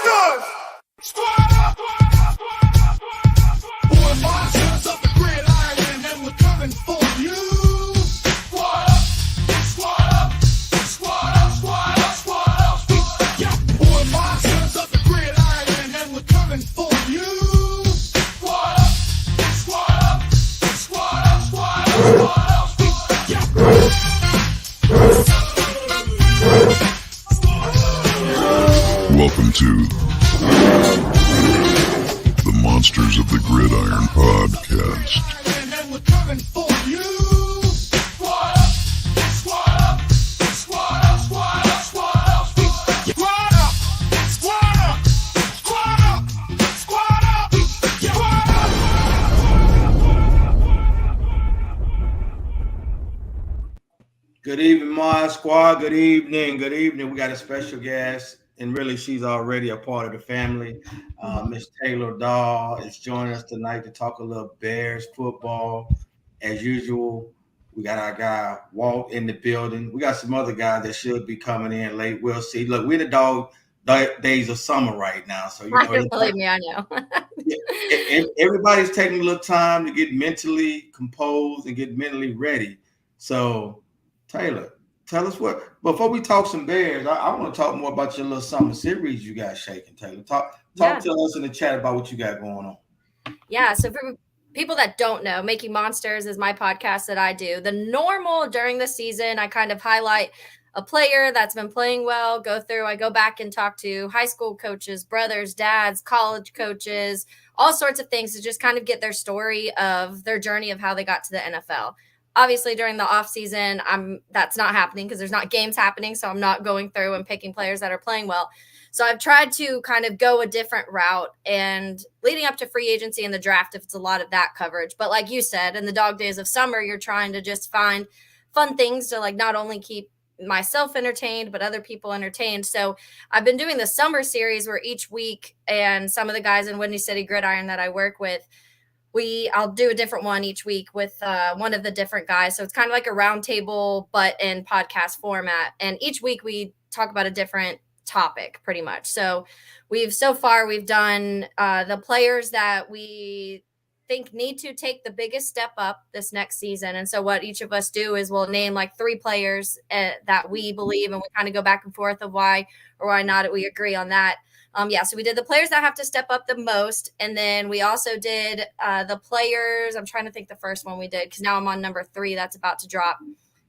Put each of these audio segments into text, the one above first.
Monsters! Squad up! Boy, monsters of the gridiron, and we're coming for you. Squad up! Squad up! Squad up! Squad up! Squad up! Yeah, boy, monsters of the gridiron, and we're coming for you. Squad up! Squad up! Squad up! Squad up! Squad up! Yeah. Welcome to the Monsters of the Gridiron podcast. And we're coming for you. Squad up, squad up, squad up, squad up, squad up, squad up, squad up, squad up, squad up, squad up. Good evening, Mod Squad. Good evening. Good evening. We got a special guest, and really, she's already a part of the family. Miss Taylor Dahl is joining us tonight to talk a little Bears football. As usual, we got our guy Walt in the building. We got some other guys that should be coming in late. We'll see. Look, we're the dog days of summer right now, so you know. Believe me, I know. Everybody's taking a little time to get mentally composed and get mentally ready. So, Taylor, tell us what, before we talk some Bears, I want to talk more about your little summer series you got shaking, Taylor. Talk to us in the chat about what you got going on. Yeah, so for people that don't know, Making Monsters is my podcast that I do. The normal during the season, I kind of highlight a player that's been playing well, I go back and talk to high school coaches, brothers, dads, college coaches, all sorts of things to just kind of get their story of their journey of how they got to the NFL. Obviously, during the off season, that's not happening because there's not games happening. So I'm not going through and picking players that are playing well. So I've tried to kind of go a different route, and leading up to free agency and the draft, if it's a lot of that coverage. But like you said, in the dog days of summer, you're trying to just find fun things to like not only keep myself entertained, but other people entertained. So I've been doing the summer series where each week, and some of the guys in WCGridiron that I work with, I'll do a different one each week with one of the different guys. So it's kind of like a round table, but in podcast format. And each week we talk about a different topic pretty much. So we've done the players that we think need to take the biggest step up this next season. And so what each of us do is we'll name like 3 players that we believe, and we kind of go back and forth of why or why not we agree on that. So we did the players that have to step up the most. And then we also did the players. I'm trying to think the first one we did, because now I'm on number 3 that's about to drop.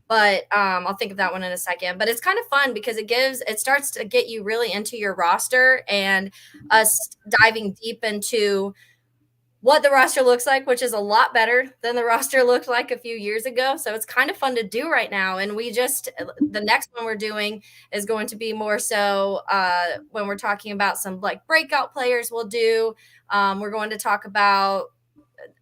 But I'll think of that one in a second. But it's kind of fun because it starts to get you really into your roster and us diving deep into what the roster looks like, which is a lot better than the roster looked like a few years ago. So it's kind of fun to do right now. And the next one we're doing is going to be more so when we're talking about some like breakout players we'll do. We're going to talk about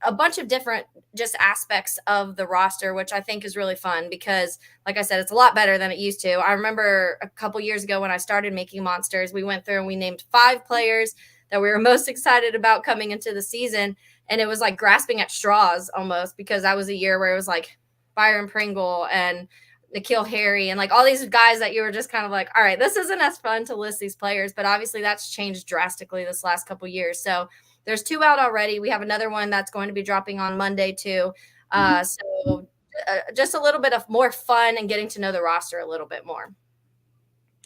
a bunch of different just aspects of the roster, which I think is really fun because, like I said, it's a lot better than it used to. I remember a couple years ago when I started Making Monsters, we went through and we named 5 players that we were most excited about coming into the season. And it was like grasping at straws almost, because that was a year where it was like Byron Pringle and N'Keal Harry and like all these guys that you were just kind of like, all right, this isn't as fun to list these players. But obviously that's changed drastically this last couple years. So there's 2 out already. We have another one that's going to be dropping on Monday too. So just a little bit of more fun and getting to know the roster a little bit more.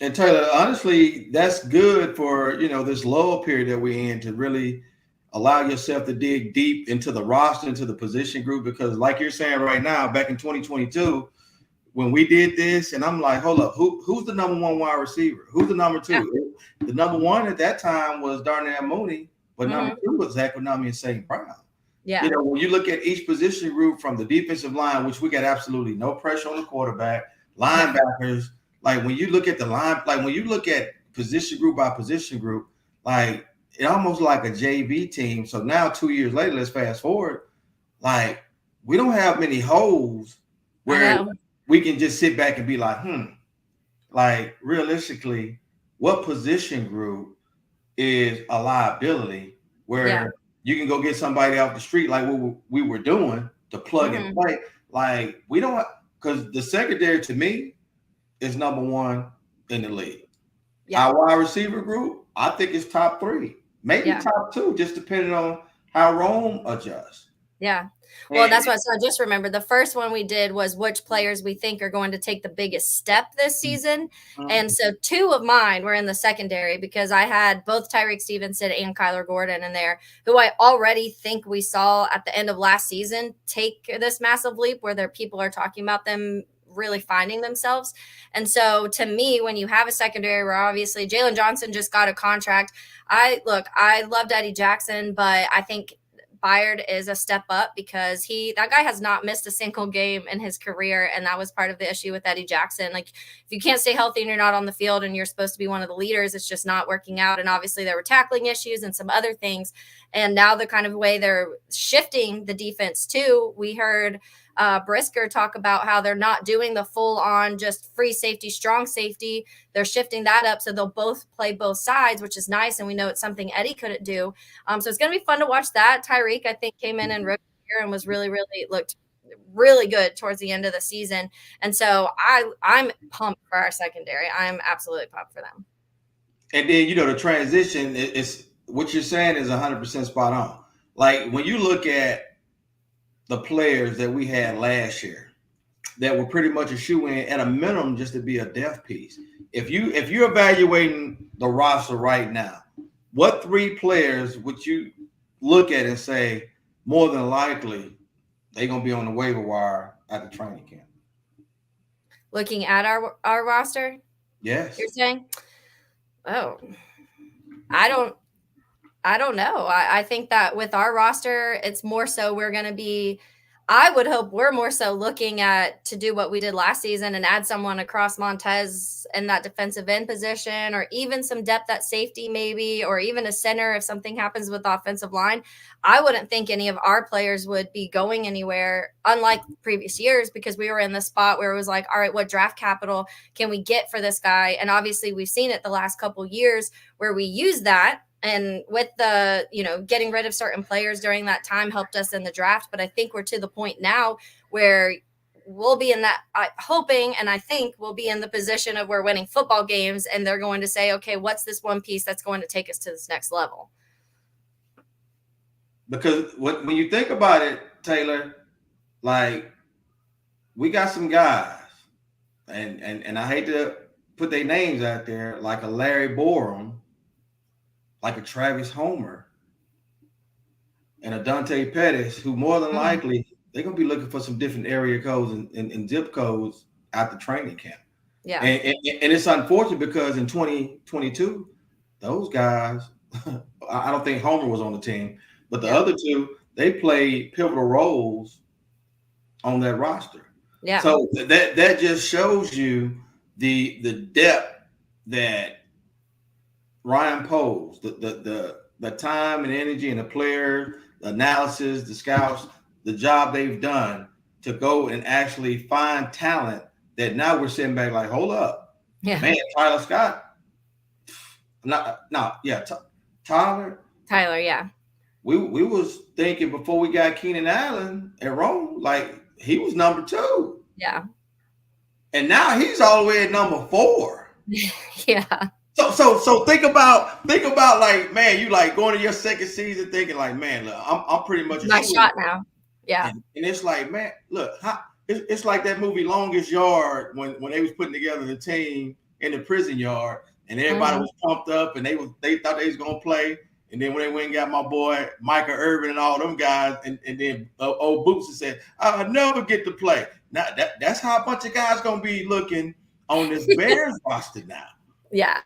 And Taylor, honestly, that's good for, this lull period that we're in, to really allow yourself to dig deep into the roster, into the position group, because like you're saying right now, back in 2022, when we did this, and I'm like, hold up, who's the number 1 wide receiver? Who's the number 2? Yeah. The number 1 at that time was Darnell Mooney, but number 2 was Zach Winami and St. Brown. Yeah. When you look at each position group from the defensive line, which we got absolutely no pressure on the quarterback, linebackers, like when you look at when you look at position group by position group, like it almost like a JV team. So now 2 years later, let's fast forward. Like we don't have many holes where we can just sit back and be like, like realistically, what position group is a liability where you can go get somebody off the street like what we were doing to plug and play. Like we don't, because the secondary to me is number 1 in the league. Yeah. Our wide receiver group I think it's top 3, maybe Yeah. top 2, just depending on how Rome adjusts. Yeah. Well, And that's what, so I just remember the first one we did was which players we think are going to take the biggest step this season. And so 2 of mine were in the secondary because I had both Tyreek Stevenson and Kyler Gordon in there, who I already think we saw at the end of last season take this massive leap where people are talking about them really finding themselves. And so to me, when you have a secondary where obviously Jalen Johnson just got a contract, I loved Eddie Jackson, but I think Byard is a step up because that guy has not missed a single game in his career. And that was part of the issue with Eddie Jackson. Like, if you can't stay healthy and you're not on the field and you're supposed to be one of the leaders, it's just not working out. And obviously there were tackling issues and some other things. And now the kind of way they're shifting the defense too, we heard Brisker talk about how they're not doing the full on just free safety, strong safety. They're shifting that up so they'll both play both sides, which is nice. And we know it's something Eddie couldn't do. So it's going to be fun to watch that. Tyreek, I think, came in and rookie year and was looked really good towards the end of the season. And so I'm pumped for our secondary. I'm absolutely pumped for them. And then, the transition is what you're saying is 100% spot on. Like, when you look at the players that we had last year that were pretty much a shoe-in at a minimum just to be a depth piece. If you're evaluating the roster right now, what 3 players would you look at and say more than likely they're going to be on the waiver wire at the training camp? Looking at our roster? Yes. You're saying? Oh, I don't know. I think that with our roster, it's more so I would hope we're more so looking at to do what we did last season and add someone across Montez in that defensive end position, or even some depth at safety maybe, or even a center if something happens with the offensive line. I wouldn't think any of our players would be going anywhere, unlike previous years, because we were in the spot where it was like, all right, what draft capital can we get for this guy? And obviously we've seen it the last couple years where we use that. And with the, getting rid of certain players during that time helped us in the draft. But I think we're to the point now where we'll be in that, hoping, and I think we'll be in the position of we're winning football games and they're going to say, okay, what's this one piece that's going to take us to this next level? Because when you think about it, Taylor, like, we got some guys, and I hate to put their names out there, like a Larry Borum, like a Travis Homer, and a Dante Pettis, who more than likely they're gonna be looking for some different area codes and zip codes at the training camp. Yeah. And it's unfortunate because in 2022, those guys, I don't think Homer was on the team, but the other 2, they played pivotal roles on that roster. Yeah. So that just shows you the depth that Ryan Poles, the time and energy and the player, the analysis, the scouts, the job they've done to go and actually find talent that now we're sitting back like, hold up. Yeah. Man, Tyler Scott. Tyler. Tyler, yeah. We was thinking before we got Keenan Allen at Rome, like he was number 2. Yeah. And now he's all the way at number 4. Yeah. So think about like, man, you like going to your second season thinking like, man, look, I'm pretty much my shot now. Yeah. And it's like, man, look, it's like that movie Longest Yard when they was putting together the team in the prison yard and everybody was pumped up and they thought they was gonna play. And then when they went and got my boy Micah Irvin and all them guys, and then old Boots said, I'll never get to play. Now that's how a bunch of guys gonna be looking on this Bears roster now. Yeah.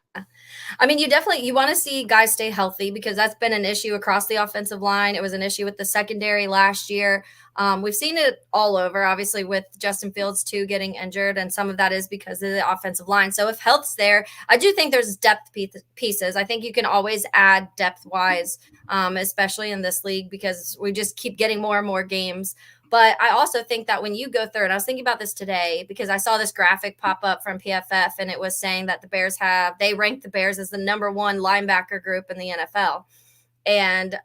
I mean, you want to see guys stay healthy because that's been an issue across the offensive line. It was an issue with the secondary last year. We've seen it all over, obviously, with Justin Fields too getting injured, and some of that is because of the offensive line. So if health's there, I do think there's depth pieces. I think you can always add depth-wise, especially in this league, because we just keep getting more and more games. But I also think that when you go through, and I was thinking about this today because I saw this graphic pop up from PFF, and it was saying that they ranked the Bears as the number 1 linebacker group in the NFL. And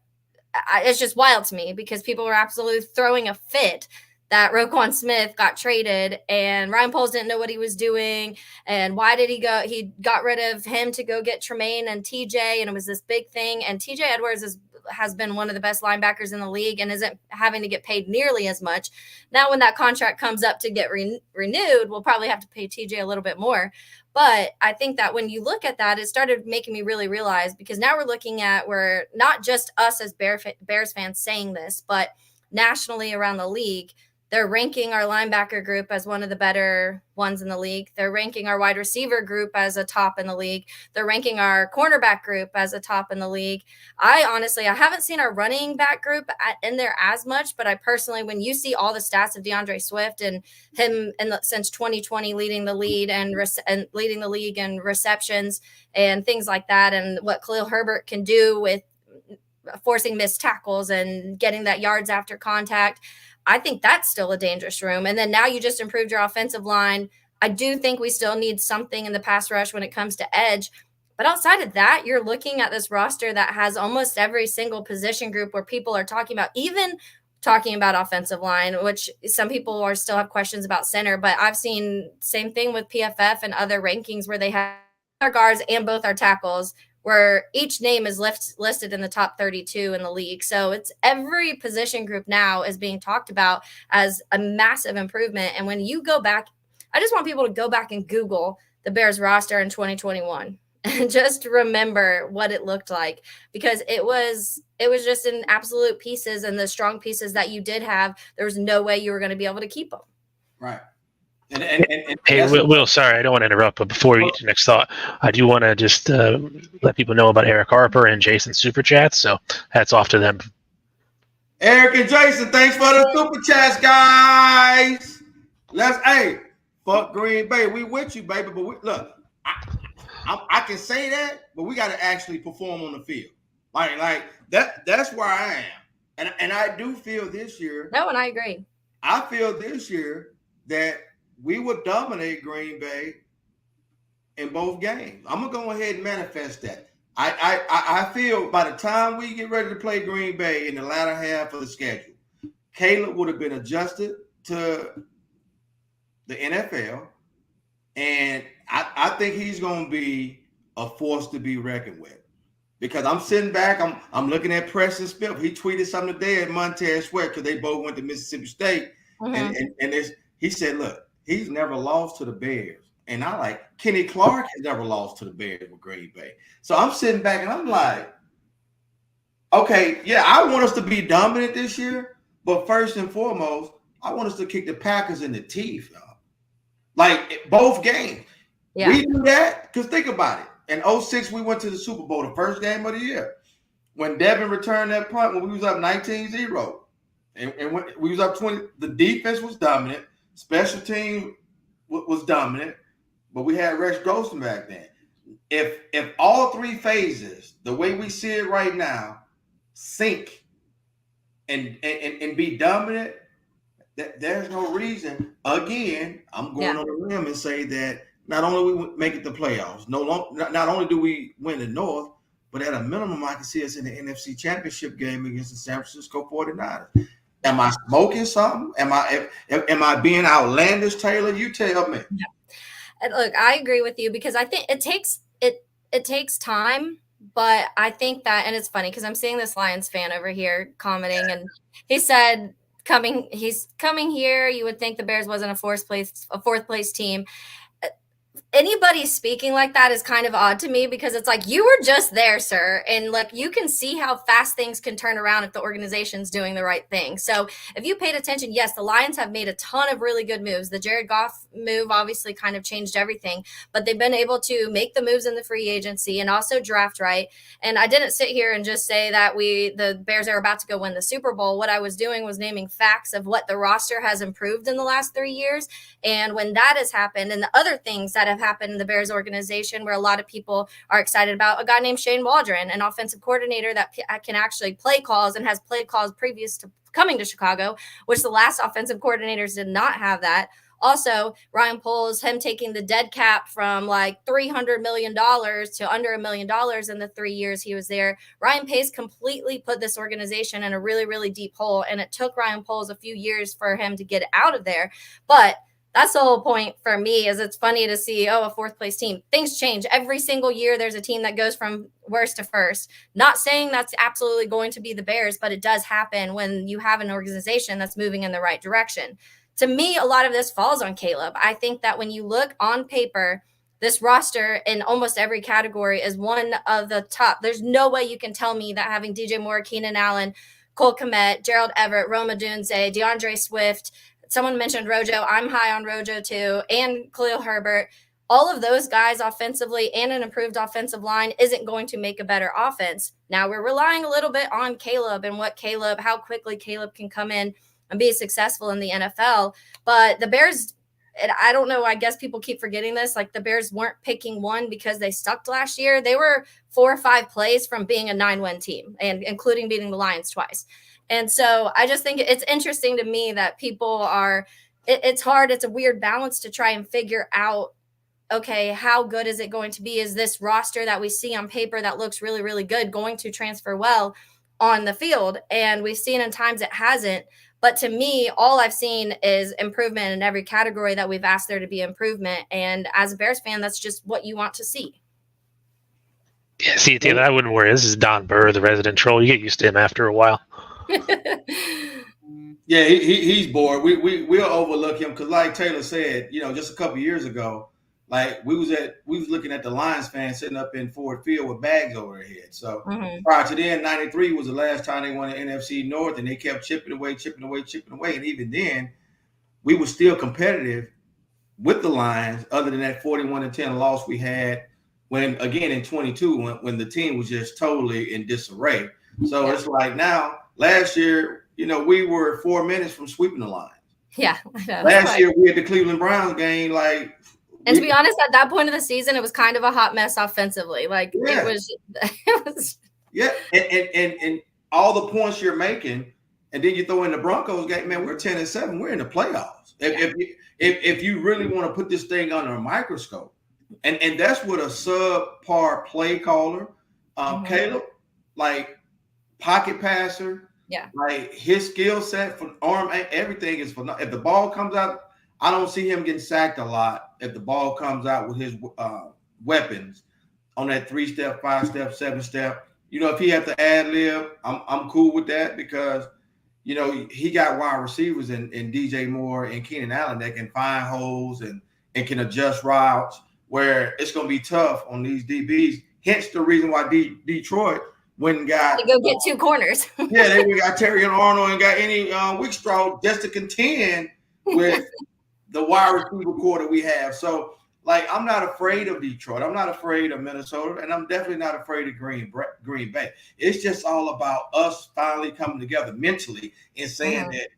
it's just wild to me because people were absolutely throwing a fit that Roquan Smith got traded and Ryan Poles didn't know what he was doing. And why did he go? He got rid of him to go get Tremaine and TJ, and it was this big thing. And TJ Edwards has been one of the best linebackers in the league and isn't having to get paid nearly as much. Now, when that contract comes up to get renewed, we'll probably have to pay TJ a little bit more. But I think that when you look at that, it started making me really realize, because now we're looking at, we're not just us as Bears fans saying this, but nationally around the league, they're ranking our linebacker group as one of the better ones in the league. They're ranking our wide receiver group as a top in the league. They're ranking our cornerback group as a top in the league. I haven't seen our running back group in there as much, but I personally, when you see all the stats of DeAndre Swift and him since 2020 leading the lead and leading the league in receptions and things like that, and what Khalil Herbert can do with forcing missed tackles and getting that yards after contact, I think that's still a dangerous room. And then now you just improved your offensive line. I do think we still need something in the pass rush when it comes to edge. But outside of that, you're looking at this roster that has almost every single position group where people are talking about, even talking about offensive line, which some people still have questions about center. But I've seen same thing with PFF and other rankings where they have our guards and both our tackles, where each name is listed in the top 32 in the league. So it's every position group now is being talked about as a massive improvement. And when you go back, I just want people to go back and Google the Bears roster in 2021 and just remember what it looked like, because it was just in absolute pieces, and the strong pieces that you did have, there was no way you were going to be able to keep them. Right. Hey, Will, sorry, I don't want to interrupt, but before we get to the next thought, I do want to just let people know about Eric Harper and Jason Super Chats, so hats off to them. Eric and Jason, thanks for the Super Chats, guys. Fuck Green Bay. We with you, baby, but look, I can say that, but we got to actually perform on the field. Like that's where I am. And I do feel this year. No, and I agree. I feel this year that we would dominate Green Bay in both games. I'm gonna go ahead and manifest that. I feel by the time we get ready to play Green Bay in the latter half of the schedule, Caleb would have been adjusted to the NFL, and I think he's gonna be a force to be reckoned with. Because I'm sitting back, I'm looking at Preston Smith. He tweeted something today at Montez Sweat because they both went to Mississippi State, and he said, look, he's never lost to the Bears. And I like Kenny Clark has never lost to the Bears with Green Bay. So I'm sitting back and I'm like, okay, yeah, I want us to be dominant this year. But first and foremost, I want us to kick the Packers in the teeth, y'all. Like both games. Yeah. We do that because think about it. In 2006, we went to the Super Bowl, the first game of the year. When Devin returned that punt when we was up 19-0. And when we was up 20, the defense was dominant. Special team was dominant, but we had Rex Grossman back then. If all three phases, the way we see it right now, sync and be dominant, there's no reason. Again, I'm going on the limb and say that not only we make it the playoffs, not only do we win the North, but at a minimum, I can see us in the NFC Championship game against the San Francisco 49ers. Am I smoking something? Am I being outlandish, Taylor? You tell me. Yeah. Look, I agree with you, because I think it takes time, but I think that, and it's funny because I'm seeing this Lions fan over here commenting, and he said he's coming here, you would think the Bears wasn't a fourth place team. Anybody speaking like that is kind of odd to me, because it's like, you were just there, sir. And like, you can see how fast things can turn around if the organization's doing the right thing. So if you paid attention, yes, the Lions have made a ton of really good moves. The Jared Goff move obviously kind of changed everything, but they've been able to make the moves in the free agency and also draft right. And I didn't sit here and just say that the Bears are about to go win the Super Bowl. What I was doing was naming facts of what the roster has improved in the last 3 years. And when that has happened, and the other things that have happened in the Bears organization, where a lot of people are excited about, a guy named Shane Waldron, an offensive coordinator that can actually play calls and has played calls previous to coming to Chicago, which the last offensive coordinators did not have that. Also, Ryan Poles, him taking the dead cap from like $300 million to under $1 million in the 3 years he was there. Ryan Pace completely put this organization in a really, really deep hole. And it took Ryan Poles a few years for him to get out of there. But that's the whole point for me, is it's funny to see, a fourth place team. Things change every single year. There's a team that goes from worst to first. Not saying that's absolutely going to be the Bears, but it does happen when you have an organization that's moving in the right direction. To me, a lot of this falls on Caleb. I think that when you look on paper, this roster in almost every category is one of the top. There's no way you can tell me that having DJ Moore, Keenan Allen, Cole Kmet, Gerald Everett, Roma Dunze, DeAndre Swift, someone mentioned Rojo. I'm high on Rojo too, and Khalil Herbert. All of those guys offensively and an improved offensive line isn't going to make a better offense. Now we're relying a little bit on Caleb and how quickly Caleb can come in and be successful in the NFL. But the Bears, and I don't know, I guess people keep forgetting this, like the Bears weren't picking one because they sucked last year. They were 4 or 5 plays from being a 9-win team, and including beating the Lions twice. And so I just think it's interesting to me that people are, it's hard. It's a weird balance to try and figure out, okay, how good is it going to be? Is this roster that we see on paper that looks really, really good going to transfer well on the field? And we've seen in times it hasn't. But to me, all I've seen is improvement in every category that we've asked there to be improvement. And as a Bears fan, that's just what you want to see. Yeah, see, Taylor, I wouldn't worry. This is Don Burr, the resident troll. You get used to him after a while. Yeah, he's bored. We'll overlook him because, like Taylor said, just a couple years ago, like we was looking at the Lions fans sitting up in Ford Field with bags over their heads. So prior to then, 93 was the last time they won the NFC North, and they kept chipping away. And even then, we were still competitive with the Lions, other than that 41-10 loss we had when, again, in 22, when the team was just totally in disarray. So it's like now, last year, we were 4 minutes from sweeping the Lions. Yeah, I know. Last year, we had the Cleveland Browns game, like. And to be honest, at that point of the season, it was kind of a hot mess offensively. Like it was. Yeah, and all the points you're making, and then you throw in the Broncos game, man, we're 10-7. We're in the playoffs. If you really want to put this thing under a microscope, and that's what a subpar play caller, Caleb, like pocket passer, like his skill set for arm, everything is for. If the ball comes out, I don't see him getting sacked a lot. If the ball comes out with his weapons on that 3-step, 5-step, 7-step, if he has to ad lib, I'm cool with that because, he got wide receivers in DJ Moore and Keenan Allen that can find holes and can adjust routes where it's going to be tough on these DBs. Hence the reason why Detroit went and got to go get 2 corners. They got Terry and Arnold and got any weak straw just to contend with the wide receiver core that we have. So, like, I'm not afraid of Detroit. I'm not afraid of Minnesota, and I'm definitely not afraid of Green Bay. It's just all about us finally coming together mentally and saying that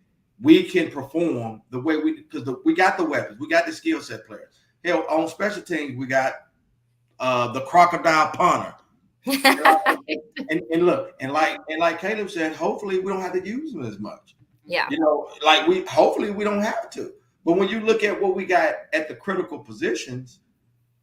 we can perform the way because we got the weapons, we got the skill set players. Hell, on special teams, we got the crocodile punter. and look, and like Caleb said, hopefully we don't have to use them as much. Yeah. Hopefully we don't have to. But when you look at what we got at the critical positions,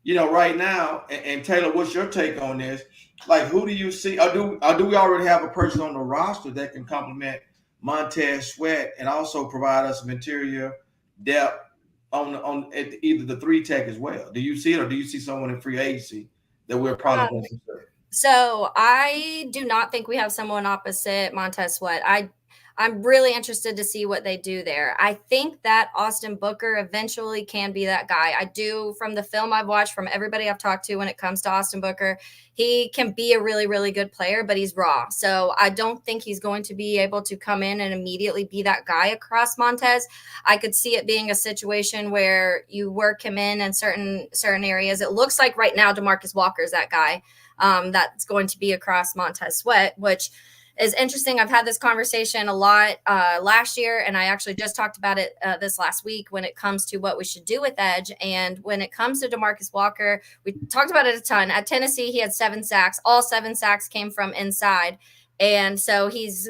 right now, and Taylor, what's your take on this? Like, who do you see? Or do we already have a person on the roster that can complement Montez Sweat and also provide us some interior depth on either the 3 tech as well? Do you see it, or do you see someone in free agency that we're probably going to consider? So I do not think we have someone opposite Montez Sweat. I'm really interested to see what they do there. I think that Austin Booker eventually can be that guy. I do, from the film I've watched, from everybody I've talked to when it comes to Austin Booker, he can be a really, really good player, but he's raw. So I don't think he's going to be able to come in and immediately be that guy across Montez. I could see it being a situation where you work him in certain areas. It looks like right now DeMarcus Walker is that guy that's going to be across Montez Sweat, which is interesting. I've had this conversation a lot last year, and I actually just talked about it this last week when it comes to what we should do with edge. And when it comes to DeMarcus Walker, we talked about it a ton. At Tennessee, he had 7 sacks. All 7 sacks came from inside. And so he's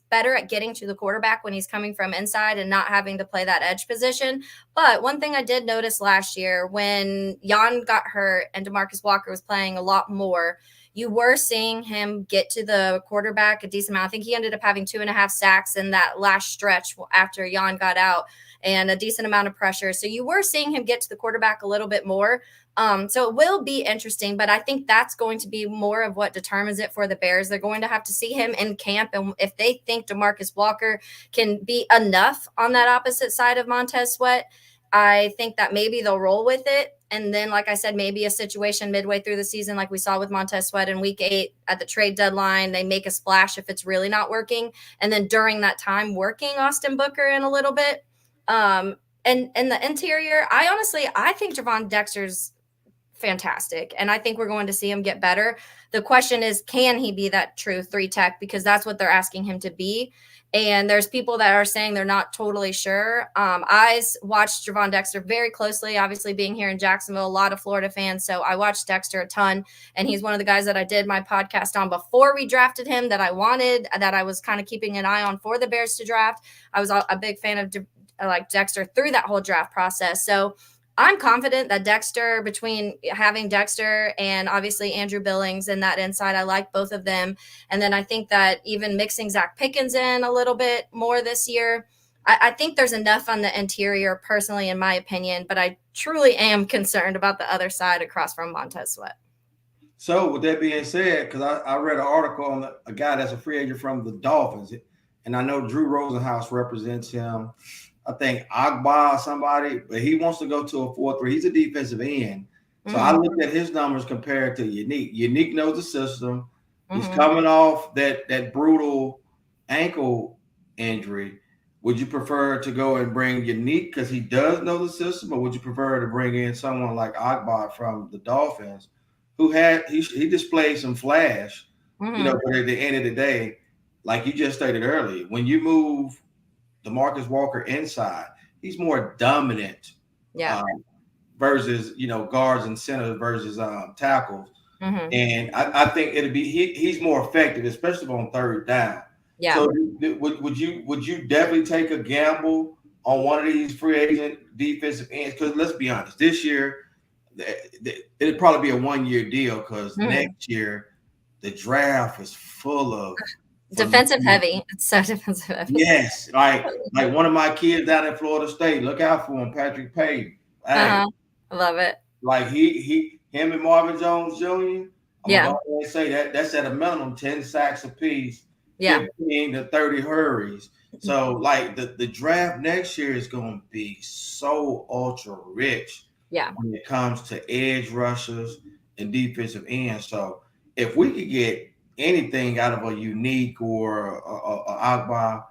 better at getting to the quarterback when he's coming from inside and not having to play that edge position. But one thing I did notice last year when Jan got hurt and DeMarcus Walker was playing a lot more, you were seeing him get to the quarterback a decent amount. I think he ended up having 2.5 sacks in that last stretch after Jan got out, and a decent amount of pressure. So you were seeing him get to the quarterback a little bit more. So it will be interesting, but I think that's going to be more of what determines it for the Bears. They're going to have to see him in camp. And if they think DeMarcus Walker can be enough on that opposite side of Montez Sweat, I think that maybe they'll roll with it. And then, like I said, maybe a situation midway through the season, like we saw with Montez Sweat in week 8 at the trade deadline, they make a splash if it's really not working. And then during that time, working Austin Booker in a little bit. And the interior, I think Javon Dexter's fantastic. And I think we're going to see him get better. The question is, can he be that true 3 tech? Because that's what they're asking him to be. And there's people that are saying they're not totally sure. I watched Javon Dexter very closely, obviously being here in Jacksonville, a lot of Florida fans. So I watched Dexter a ton. And he's one of the guys that I did my podcast on before we drafted him, that I was kind of keeping an eye on for the Bears to draft. I was a big fan of Dexter through that whole draft process. So I'm confident that Dexter, between having Dexter and obviously Andrew Billings and that inside, I like both of them. And then I think that even mixing Zach Pickens in a little bit more this year, I think there's enough on the interior, personally, in my opinion. But I truly am concerned about the other side across from Montez Sweat. So with that being said, because I read an article on a guy that's a free agent from the Dolphins, and I know Drew Rosenhaus represents him. I think Agba or somebody, but he wants to go to a 4-3. He's a defensive end. So I looked at his numbers compared to Unique. Unique knows the system. He's coming off that brutal ankle injury. Would you prefer to go and bring Unique because he does know the system, or would you prefer to bring in someone like Agba from the Dolphins, who he displayed some flash, but at the end of the day, like you just stated earlier, when you move DeMarcus Walker inside, he's more dominant versus guards and centers versus tackles. And I think it'd be he's more effective, especially on 3rd down. Yeah. So would you definitely take a gamble on one of these free agent defensive ends? Because let's be honest, this year it'd probably be a 1-year deal, because next year the draft is full of defensive heavy. It's so defensive heavy. Yes, like one of my kids down in Florida State. Look out for him, Patrick Payne. I love it. Like him and Marvin Jones Jr. I'm gonna say that's at a minimum 10 sacks apiece. 15 to 30 hurries. So like the draft next year is going to be so ultra rich. When it comes to edge rushers and defensive ends. So if we could get anything out of a Unique or a Agba,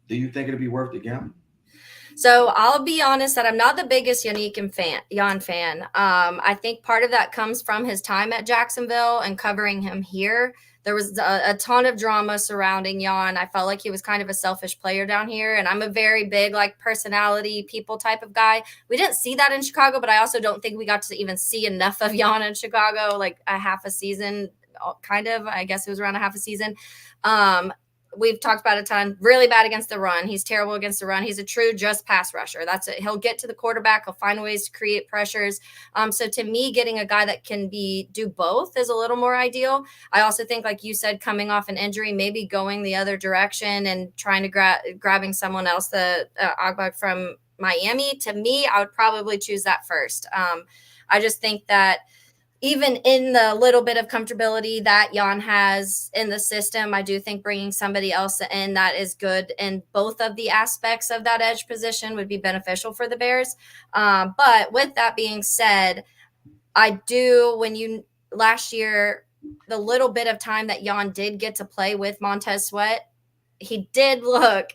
do you think it'd be worth the gamble? So I'll be honest that I'm not the biggest Jan fan. I think part of that comes from his time at Jacksonville and covering him here. There was a ton of drama surrounding Jan. I felt like he was kind of a selfish player down here. And I'm a very big personality people type of guy. We didn't see that in Chicago, but I also don't think we got to even see enough of Jan in Chicago, like a half a season, kind of. I guess it was around a half a season. We've talked about a ton. Really bad against the run. He's terrible against the run. He's a true just pass rusher. That's it. He'll get to the quarterback. He'll find ways to create pressures. So to me, getting a guy that can do both is a little more ideal. I also think, like you said, coming off an injury, maybe going the other direction and trying to grabbing someone else, the Agba from Miami. To me, I would probably choose that first. I just think that even in the little bit of comfortability that Jan has in the system, I do think bringing somebody else in that is good in both of the aspects of that edge position would be beneficial for the Bears. But with that being said, last year, the little bit of time that Jan did get to play with Montez Sweat, he did look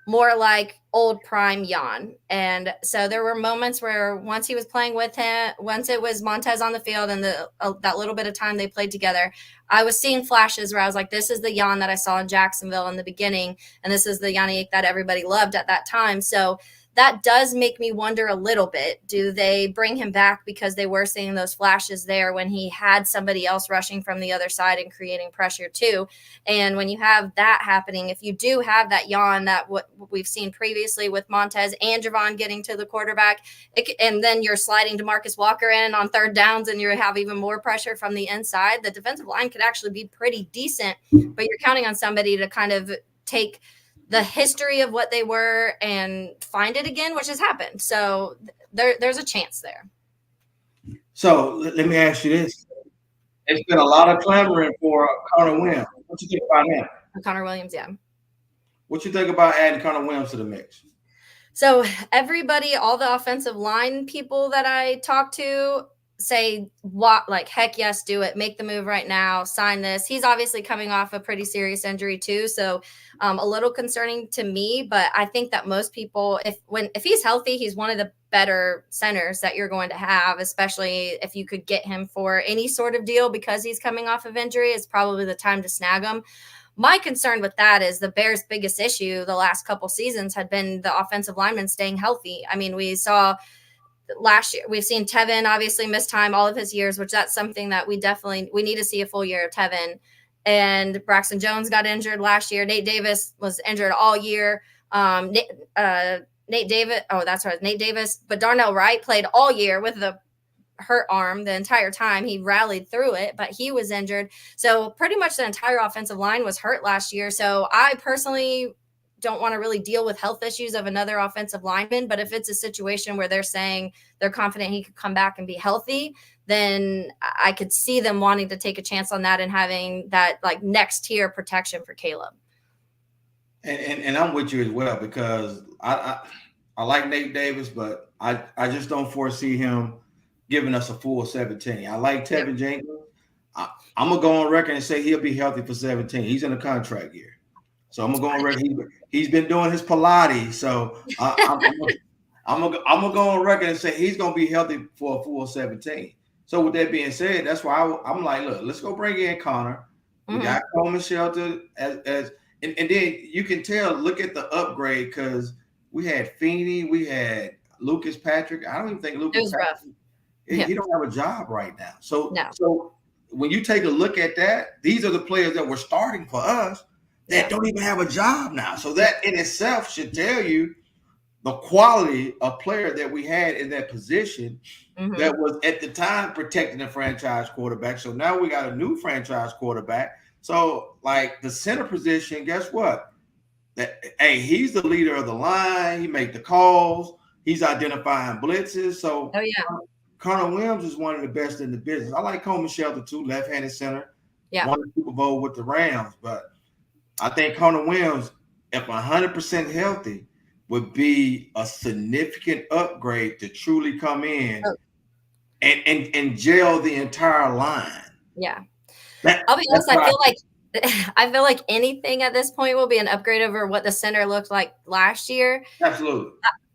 more like old prime Jan. And so there were moments where once he was playing with him, once it was Montez on the field and that little bit of time they played together, I was seeing flashes where I was like, this is the Jan that I saw in Jacksonville in the beginning. And this is the Yannick that everybody loved at that time. So that does make me wonder a little bit. Do they bring him back because they were seeing those flashes there when he had somebody else rushing from the other side and creating pressure too? And when you have that happening, if you do have that yawn that what we've seen previously with Montez and Javon getting to the quarterback, and then you're sliding DeMarcus Walker in on third downs and you have even more pressure from the inside, the defensive line could actually be pretty decent, but you're counting on somebody to kind of take the history of what they were and find it again, which has happened. So there's a chance there. So let me ask you this. There's been a lot of clamoring for Connor Williams. What you think about him? Connor Williams, yeah. What you think about adding Connor Williams to the mix? So everybody, all the offensive line people that I talk to say, what, like, heck yes, do it. Make the move right now. Sign this. He's obviously coming off a pretty serious injury too. So a little concerning to me, but I think that most people, if he's healthy, he's one of the better centers that you're going to have, especially if you could get him for any sort of deal because he's coming off of injury. It's probably the time to snag him. My concern with that is the Bears' biggest issue the last couple seasons had been the offensive linemen staying healthy. I mean, we saw last year, we've seen Tevin obviously miss time all of his years, which that's something that we need to see a full year of Tevin. And Braxton Jones got injured last year. Nate Davis was injured all year. Nate Davis, but Darnell Wright played all year with the hurt arm the entire time. He rallied through it, but he was injured. So pretty much the entire offensive line was hurt last year. So I personally don't want to really deal with health issues of another offensive lineman, but if it's a situation where they're saying they're confident he could come back and be healthy, then I could see them wanting to take a chance on that and having that like next tier protection for Caleb. And I'm with you as well, because I like Nate Davis, but I just don't foresee him giving us a full 17. I like Tevin Jenkins. I'm going to go on record and say he'll be healthy for 17. He's in a contract year. So I'm going to go on record. He's been doing his Pilates. So I'm going to go on record and say he's going to be healthy for a full 17. So with that being said, that's why I'm like, look, let's go bring in Connor. We got Coleman Shelton and then you can tell, look at the upgrade, because we had Feeney, we had Lucas Patrick. I don't even think Lucas Patrick, he don't have a job right now. So when you take a look at that, these are the players that were starting for us that don't even have a job now. So that in itself should tell you the quality of player that we had in that position that was at the time protecting the franchise quarterback. So now we got a new franchise quarterback. So like the center position, guess what? Hey, he's the leader of the line. He made the calls. He's identifying blitzes. So Connor Williams is one of the best in the business. I like Coleman Shelton too, left-handed center. Won the Super Bowl with the Rams. But I think Connor Williams, if 100% healthy, would be a significant upgrade to truly come in and gel the entire line. Yeah. I'll be honest, I feel like anything at this point will be an upgrade over what the center looked like last year. Absolutely.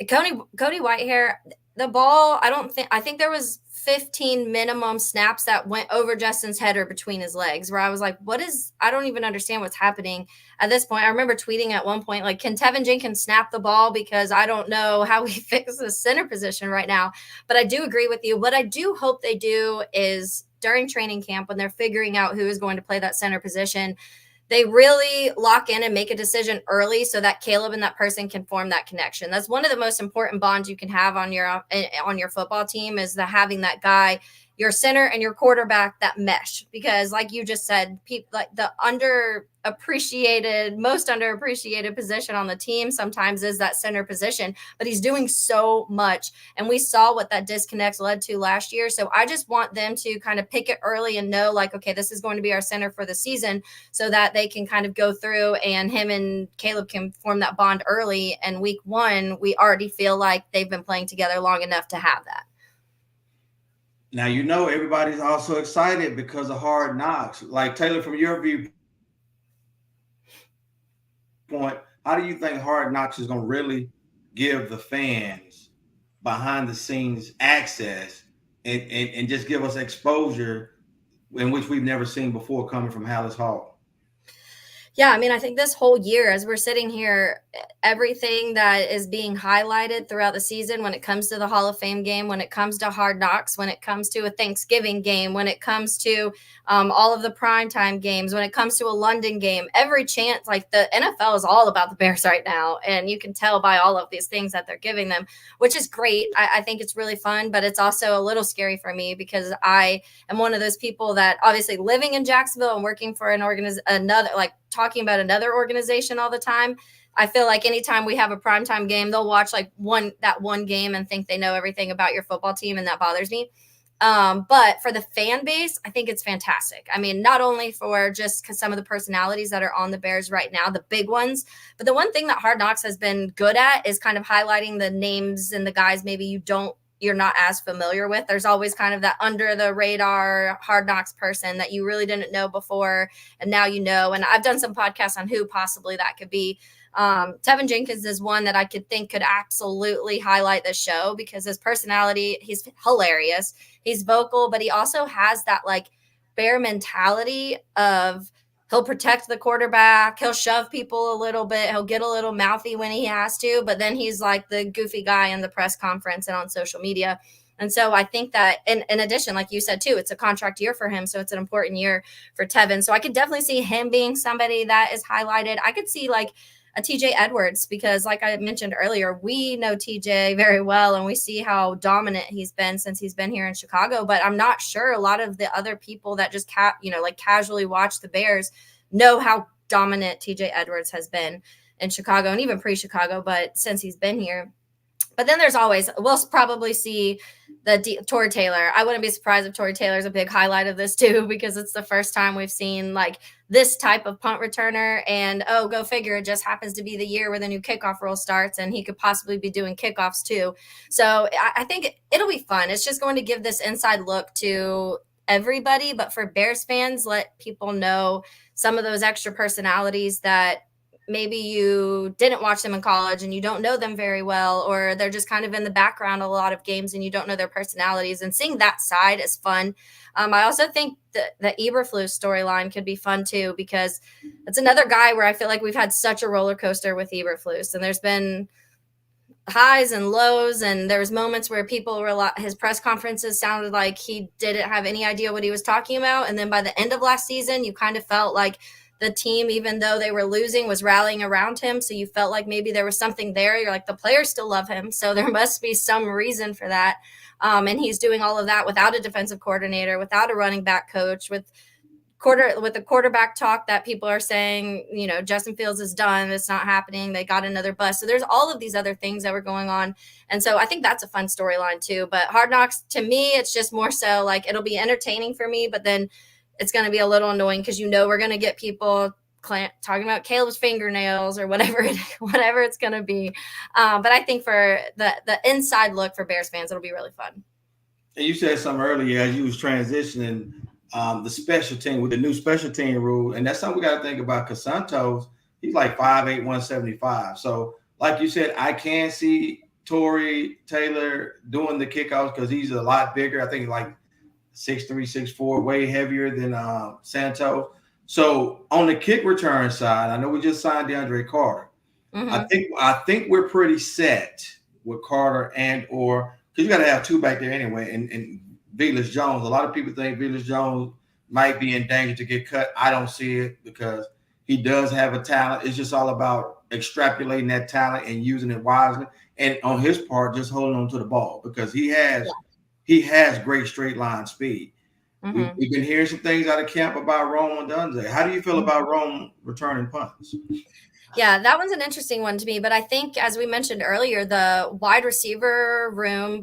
Cody Whitehair, the ball, I think there was 15 minimum snaps that went over Justin's head or between his legs, where I was like, I don't even understand what's happening at this point. I remember tweeting at one point, like, can Tevin Jenkins snap the ball? Because I don't know how we fix the center position right now. But I do agree with you. What I do hope they do is during training camp, when they're figuring out who is going to play that center position, they really lock in and make a decision early so that Caleb and that person can form that connection. That's one of the most important bonds you can have on your football team, is having that guy, your center and your quarterback, that mesh. Because like you just said, like the most underappreciated position on the team sometimes is that center position, but he's doing so much. And we saw what that disconnect led to last year. So I just want them to kind of pick it early and know, like, okay, this is going to be our center for the season, so that they can kind of go through and him and Caleb can form that bond early. And week one, we already feel like they've been playing together long enough to have that. Now, everybody's also excited because of Hard Knocks. Like, Taylor, from your viewpoint, how do you think Hard Knocks is going to really give the fans behind the scenes access and just give us exposure in which we've never seen before coming from Hallis Hall? Yeah, I mean, I think this whole year, as we're sitting here, everything that is being highlighted throughout the season, when it comes to the Hall of Fame game, when it comes to Hard Knocks, when it comes to a Thanksgiving game, when it comes to all of the primetime games, when it comes to a London game, every chance, like the NFL is all about the Bears right now. And you can tell by all of these things that they're giving them, which is great. I think it's really fun, but it's also a little scary for me because I am one of those people that obviously living in Jacksonville and working for another, like talking about another organization all the time. I feel like anytime we have a primetime game, they'll watch like that one game and think they know everything about your football team, and that bothers me. But for the fan base, I think it's fantastic. I mean, not only for just because some of the personalities that are on the Bears right now, the big ones, but the one thing that Hard Knocks has been good at is kind of highlighting the names and the guys maybe you're not as familiar with. There's always kind of that under the radar Hard Knocks person that you really didn't know before, and now you know. And I've done some podcasts on who possibly that could be. Tevin Jenkins is one that I could absolutely highlight the show because his personality, he's hilarious. He's vocal, but he also has that like Bear mentality of he'll protect the quarterback. He'll shove people a little bit. He'll get a little mouthy when he has to, but then he's like the goofy guy in the press conference and on social media. And so I think that in addition, like you said too, it's a contract year for him. So it's an important year for Tevin. So I could definitely see him being somebody that is highlighted. I could see like a TJ Edwards, because like I mentioned earlier, we know TJ very well and we see how dominant he's been since he's been here in Chicago. But I'm not sure a lot of the other people that just like casually watch the Bears know how dominant TJ Edwards has been in Chicago and even pre-Chicago, but since he's been here. But then there's always, we'll probably see Torrey Taylor. I wouldn't be surprised if Torrey Taylor is a big highlight of this too, because it's the first time we've seen like this type of punt returner. And go figure, it just happens to be the year where the new kickoff rule starts and he could possibly be doing kickoffs too. So I think it'll be fun. It's just going to give this inside look to everybody. But for Bears fans, let people know some of those extra personalities that maybe you didn't watch them in college and you don't know them very well, or they're just kind of in the background a lot of games and you don't know their personalities, and seeing that side is fun. I also think that the Eberflus storyline could be fun too, because it's another guy where I feel like we've had such a roller coaster with Eberflus, and there's been highs and lows, and there was moments where his press conferences sounded like he didn't have any idea what he was talking about. And then by the end of last season, you kind of felt like the team, even though they were losing, was rallying around him. So you felt like maybe there was something there. You're like, the players still love him, so there must be some reason for that. And he's doing all of that without a defensive coordinator, without a running back coach, with the quarterback talk that people are saying, Justin Fields is done. It's not happening. They got another bust. So there's all of these other things that were going on. And so I think that's a fun storyline too. But Hard Knocks, to me, it's just more so like it'll be entertaining for me, but then it's going to be a little annoying because we're going to get people talking about Caleb's fingernails or whatever it's going to be. But I think for the inside look for Bears fans, it'll be really fun. And you said something earlier as you was transitioning the special team with the new special team rule, and that's something we got to think about because Santos, he's like 5'8", 175. So like you said, I can see Torrey Taylor doing the kickoffs because he's a lot bigger. I think like 6'3", 6'4", way heavier than Santos. So on the kick return side, I know we just signed DeAndre Carter. Mm-hmm. I think we're pretty set with Carter or because you got to have two back there anyway. And Velus Jones, a lot of people think Velus Jones might be in danger to get cut. I don't see it because he does have a talent. It's just all about extrapolating that talent and using it wisely. And on his part, just holding on to the ball because he has great straight line speed. Mm-hmm. We've been hearing some things out of camp about Rome Odunze. How do you feel about Rome returning punts? Yeah, that one's an interesting one to me. But I think, as we mentioned earlier, the wide receiver room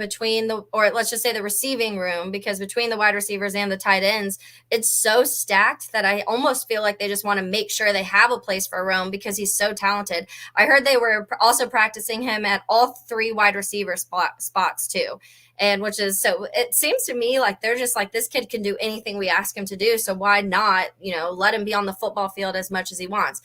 or let's just say the receiving room, because between the wide receivers and the tight ends, it's so stacked that I almost feel like they just want to make sure they have a place for Rome because he's so talented. I heard they were also practicing him at all three wide receiver spots too. And so it seems to me like they're just like, this kid can do anything we ask him to do. So why not, let him be on the football field as much as he wants.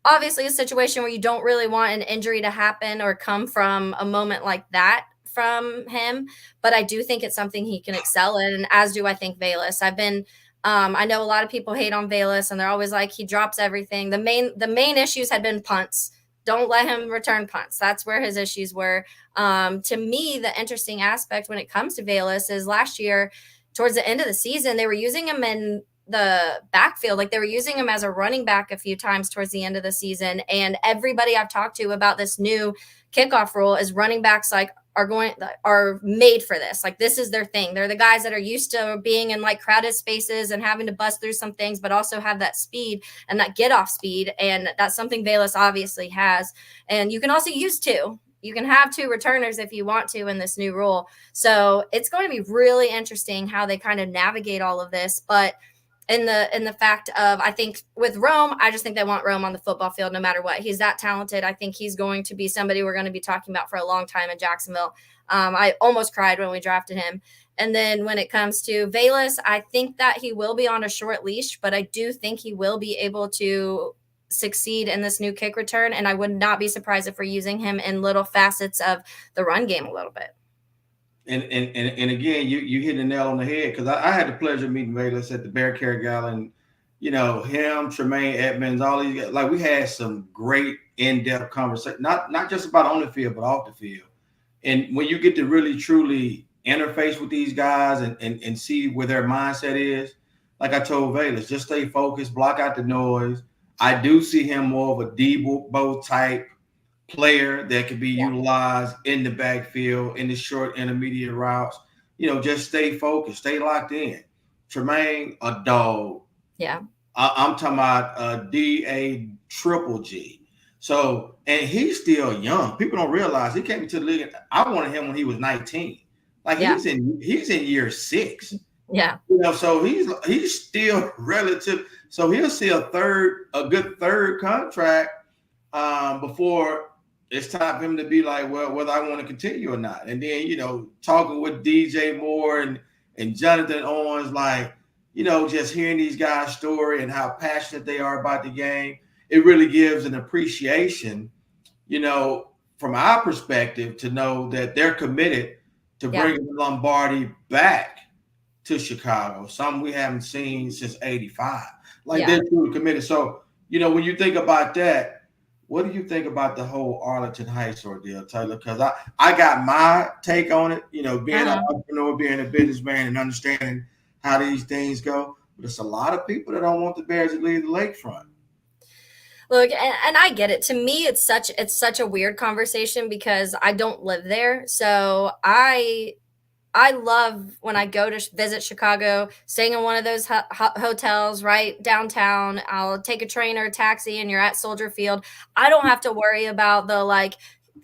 Obviously a situation where you don't really want an injury to happen or come from a moment like that from him. But I do think it's something he can excel in. And as do I think Velus. I've been I know a lot of people hate on Bayless, and they're always like, he drops everything. The main issues had been punts. Don't let him return punts. That's where his issues were. To me, the interesting aspect when it comes to Bayless is last year, towards the end of the season, they were using him in the backfield. Like, they were using him as a running back a few times towards the end of the season. And everybody I've talked to about this new kickoff rule is running backs are made for this. Like, this is their thing. They're the guys that are used to being in like crowded spaces and having to bust through some things, but also have that speed and that get off speed. And that's something Bayless obviously has. And you can also use two. You can have two returners if you want to in this new rule. So it's going to be really interesting how they kind of navigate all of this. But in the fact of, I think with Rome, I just think they want Rome on the football field no matter what. He's that talented. I think he's going to be somebody we're going to be talking about for a long time in Jacksonville. I almost cried when we drafted him. And then when it comes to Bayless, I think that he will be on a short leash, but I do think he will be able to succeed in this new kick return. And I would not be surprised if we're using him in little facets of the run game a little bit. And again, you hit the nail on the head, because I had the pleasure of meeting Bayless at the Bear Care Gala, and him, Tremaine Edmonds, all these guys, like, we had some great in-depth conversation, not just about on the field, but off the field. And when you get to really truly interface with these guys and see where their mindset is, like I told Bayless, just stay focused, block out the noise. I do see him more of a Debo type player that could be utilized in the backfield, in the short intermediate routes. Just stay focused, stay locked in. Tremaine, a dog. Yeah. I'm talking about a DAGG. So, and he's still young. People don't realize he came into the league. I wanted him when he was 19. Like, he's in year 6. Yeah. So he's still relative. So he'll see a good third contract before it's time for him to be like, well, whether I want to continue or not. And then, talking with DJ Moore and Jonathan Owens, like, just hearing these guys' story and how passionate they are about the game, it really gives an appreciation, from our perspective, to know that they're committed to bringing Lombardi back to Chicago, something we haven't seen since '85. Like, they're truly committed. So, when you think about that, what do you think about the whole Arlington Heights ordeal, Taylor? Because I got my take on it, being an entrepreneur, being a businessman, and understanding how these things go. But it's a lot of people that don't want the Bears to leave the lakefront. Look, and I get it. To me, it's such a weird conversation because I don't live there. So I love when I go to visit Chicago, staying in one of those hotels right downtown. I'll take a train or a taxi and you're at Soldier Field. I don't have to worry about the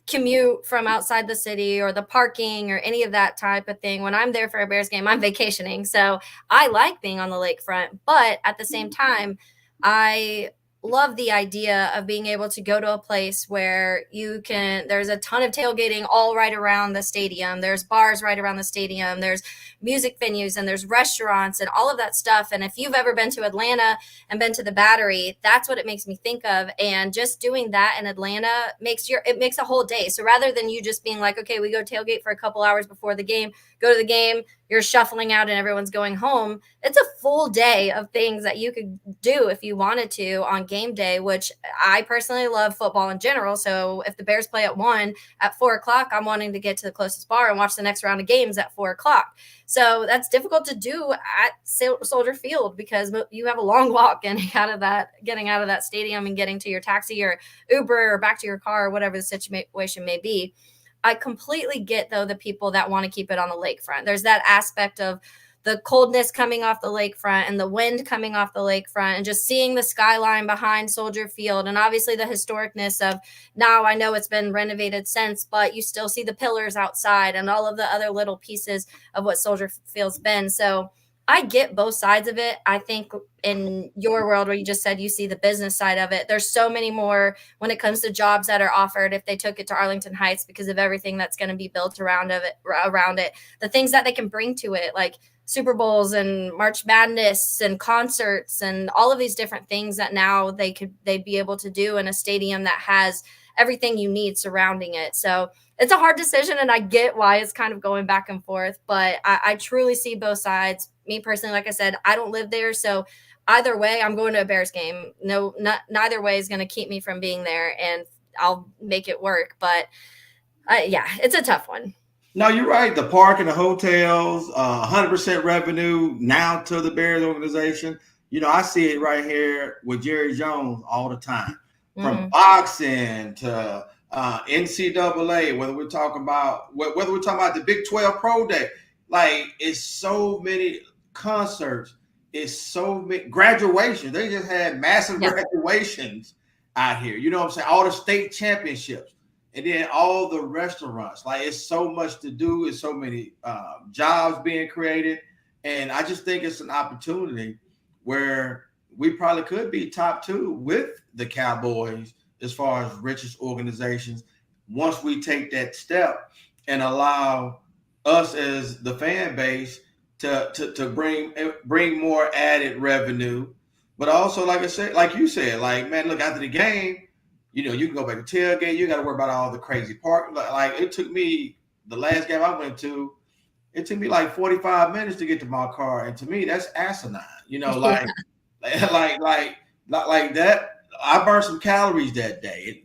commute from outside the city or the parking or any of that type of thing. When I'm there for a Bears game, I'm vacationing. So I like being on the lakefront. But at the same time, I love the idea of being able to go to a place where there's a ton of tailgating all right around the stadium. There's bars right around the stadium. There's music venues and there's restaurants and all of that stuff. And if you've ever been to Atlanta and been to the Battery, that's what it makes me think of. And just doing that in Atlanta makes a whole day. So rather than you just being like, okay, we go tailgate for a couple hours before the game, go to the game, you're shuffling out and everyone's going home. It's a full day of things that you could do if you wanted to on game day, which I personally love football in general. So if the Bears play at 1, at 4 o'clock, I'm wanting to get to the closest bar and watch the next round of games at 4 o'clock. So that's difficult to do at Soldier Field because you have a long walk getting out of that stadium and getting to your taxi or Uber or back to your car or whatever the situation may be. I completely get, though, the people that want to keep it on the lakefront. There's that aspect of the coldness coming off the lakefront and the wind coming off the lakefront and just seeing the skyline behind Soldier Field. And obviously the historicness of, now I know it's been renovated since, but you still see the pillars outside and all of the other little pieces of what Soldier Field's been. So I get both sides of it. I think in your world where you just said you see the business side of it, there's so many more when it comes to jobs that are offered if they took it to Arlington Heights because of everything that's going to be built around it, the things that they can bring to it, like Super Bowls and March Madness and concerts and all of these different things that now they'd be able to do in a stadium that has everything you need surrounding it. So it's a hard decision, and I get why it's kind of going back and forth, but I truly see both sides. me personally, like I said, I don't live there. So either way, I'm going to a Bears game. No, neither way is going to keep me from being there, and I'll make it work. But yeah, it's a tough one. No, you're right. The park and the hotels, 100% revenue now to the Bears organization. You know, I see it right here with Jerry Jones all the time, from boxing to NCAA. Whether we're talking about the Big 12 Pro Day, like it's so many concerts, it's so many graduations. They just had massive graduations out here. You know what I'm saying? All the state championships. And then all the restaurants, like it's so much to do. It's so many jobs being created. And I just think it's an opportunity where we probably could be top 2 with the Cowboys as far as richest organizations once we take that step and allow us as the fan base to bring more added revenue. But also, like I said, like you said, like, man, look, after the game, you know, you can go back to tailgate. You got to worry about all the crazy park. Like it took me, the last game I went to, it took me like 45 minutes to get to my car. And to me, that's asinine. You know, like that. I burned some calories that day.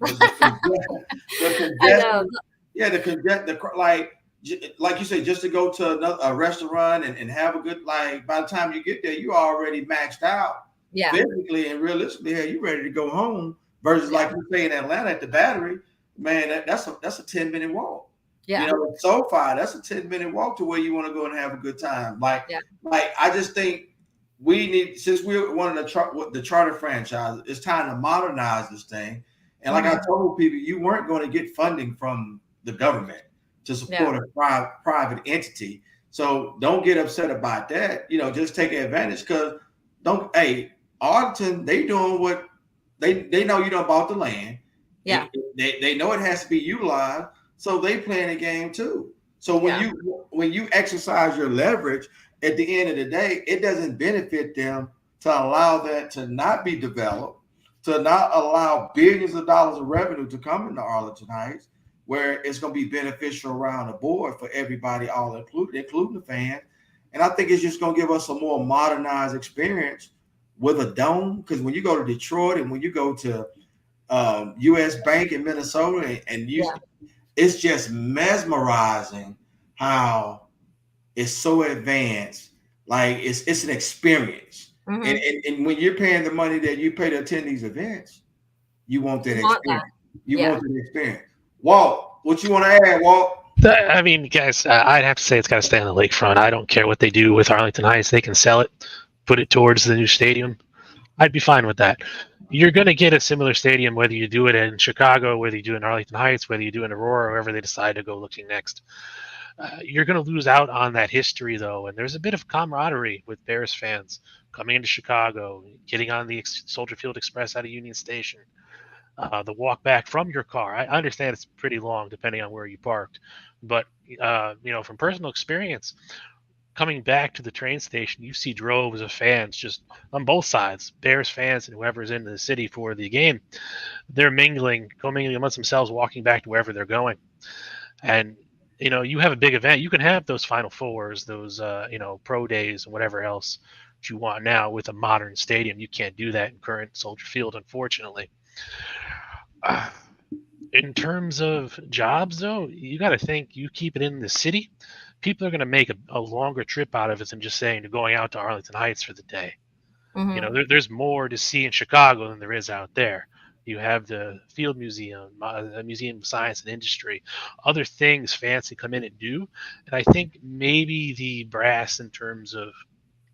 Like you said, just to go to a restaurant and have a good, like, by the time you get there, you already maxed out physically and realistically. Hey, you ready to go home. Versus like you say in Atlanta at the Battery, man, that's a 10-minute walk. Yeah. You know, so far that's a 10-minute walk to where you want to go and have a good time. Like I just think we need, since we're one of the charter franchises, it's time to modernize this thing. And like I told people, you weren't going to get funding from the government to support a private entity. So don't get upset about that. You know, just take advantage because Arlington, they doing what. They know you don't bought the land. Yeah. They know it has to be utilized. So they playing a game too. So when you exercise your leverage, at the end of the day, it doesn't benefit them to allow that to not be developed, to not allow billions of dollars of revenue to come into Arlington Heights, where it's going to be beneficial around the board for everybody, all included, including the fans. And I think it's just going to give us a more modernized experience with a dome, because when you go to Detroit and when you go to U.S. Bank in Minnesota, it's just mesmerizing how it's so advanced. Like it's an experience, and when you're paying the money that you pay to attend these events, you want that experience. You want that experience. Walt, what you want to add, Walt? I mean, guys, I'd have to say it's got to stay on the lakefront. I don't care what they do with Arlington Heights. They can sell it, put it towards the new stadium. I'd be fine with that. You're going to get a similar stadium whether you do it in Chicago, whether you do it in Arlington Heights, whether you do it in Aurora, wherever they decide to go looking next. You're going to lose out on that history, though, and there's a bit of camaraderie with Bears fans coming into Chicago, getting on the Soldier Field Express out of Union Station, the walk back from your car. I understand it's pretty long depending on where you parked, but from personal experience, coming back to the train station, you see droves of fans just on both sides, Bears fans and whoever's in the city for the game. They're comingling amongst themselves, walking back to wherever they're going. And, you have a big event. You can have those Final Fours, those, pro days and whatever else that you want now with a modern stadium. You can't do that in current Soldier Field, unfortunately. In terms of jobs, though, you got to think you keep it in the city. People are going to make a longer trip out of it than just saying to going out to Arlington Heights for the day. There's more to see in Chicago than there is out there. You have the Field Museum, the Museum of Science and Industry, other things fancy come in and do. And I think maybe the brass in terms of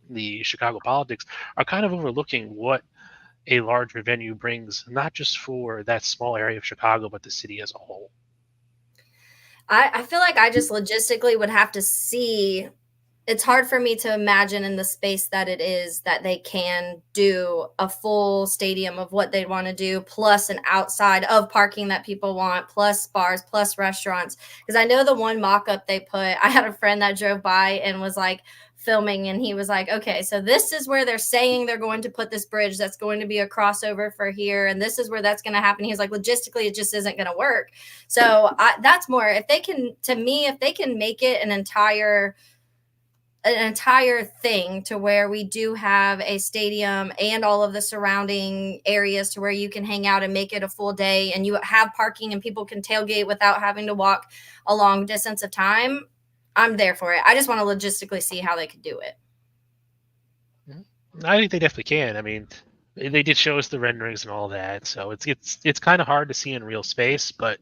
the Chicago politics are kind of overlooking what a larger venue brings, not just for that small area of Chicago, but the city as a whole. I feel like I just logistically would have to see. It's hard for me to imagine in the space that it is that they can do a full stadium of what they want to do, plus an outside of parking that people want, plus bars, plus restaurants. Because I know the one mock-up they put, I had a friend that drove by and was like filming, and he was like, okay, so this is where they're saying they're going to put this bridge that's going to be a crossover for here, and this is where that's going to happen. He's like, logistically, it just isn't going to work. So that's more, if they can make it an entire an entire thing to where we do have a stadium and all of the surrounding areas to where you can hang out and make it a full day, and you have parking and people can tailgate without having to walk a long distance of time, I'm there for it. I just want to logistically see how they could do it. I think they definitely can. I mean, they did show us the renderings and all that, so it's kind of hard to see in real space, but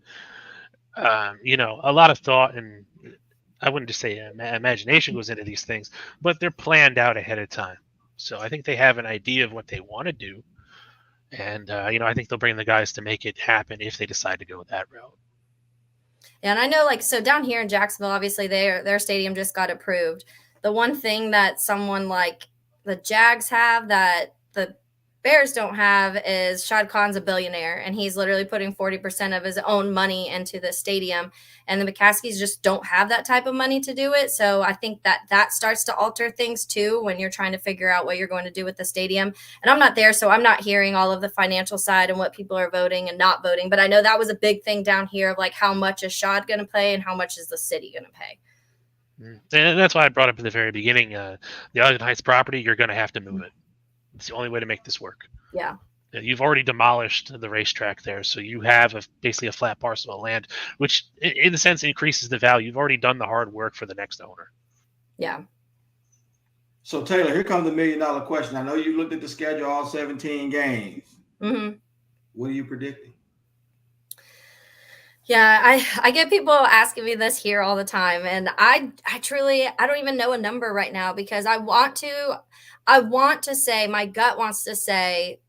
a lot of thought and I wouldn't just say imagination goes into these things, but they're planned out ahead of time. So I think they have an idea of what they want to do, and I think they'll bring the guys to make it happen if they decide to go that route. And I know, so down here in Jacksonville, obviously their stadium just got approved. The one thing that someone like the Jags have that the Bears don't have is Shad Khan's a billionaire, and he's literally putting 40% of his own money into the stadium. And the McCaskies just don't have that type of money to do it. So I think that starts to alter things too when you're trying to figure out what you're going to do with the stadium. And I'm not there, so I'm not hearing all of the financial side and what people are voting and not voting. But I know that was a big thing down here of how much is Shad going to pay and how much is the city going to pay. And that's why I brought up in the very beginning, the Arlington Heights property, you're going to have to move it. It's the only way to make this work. Yeah. You've already demolished the racetrack there, so you have basically a flat parcel of land, which in a sense increases the value. You've already done the hard work for the next owner. Yeah. So Taylor, here comes the $1 million question. I know you looked at the schedule, all 17 games. Mm-hmm. What are you predicting? Yeah, I get people asking me this here all the time, and I don't even know a number right now because I want to say, my gut wants to say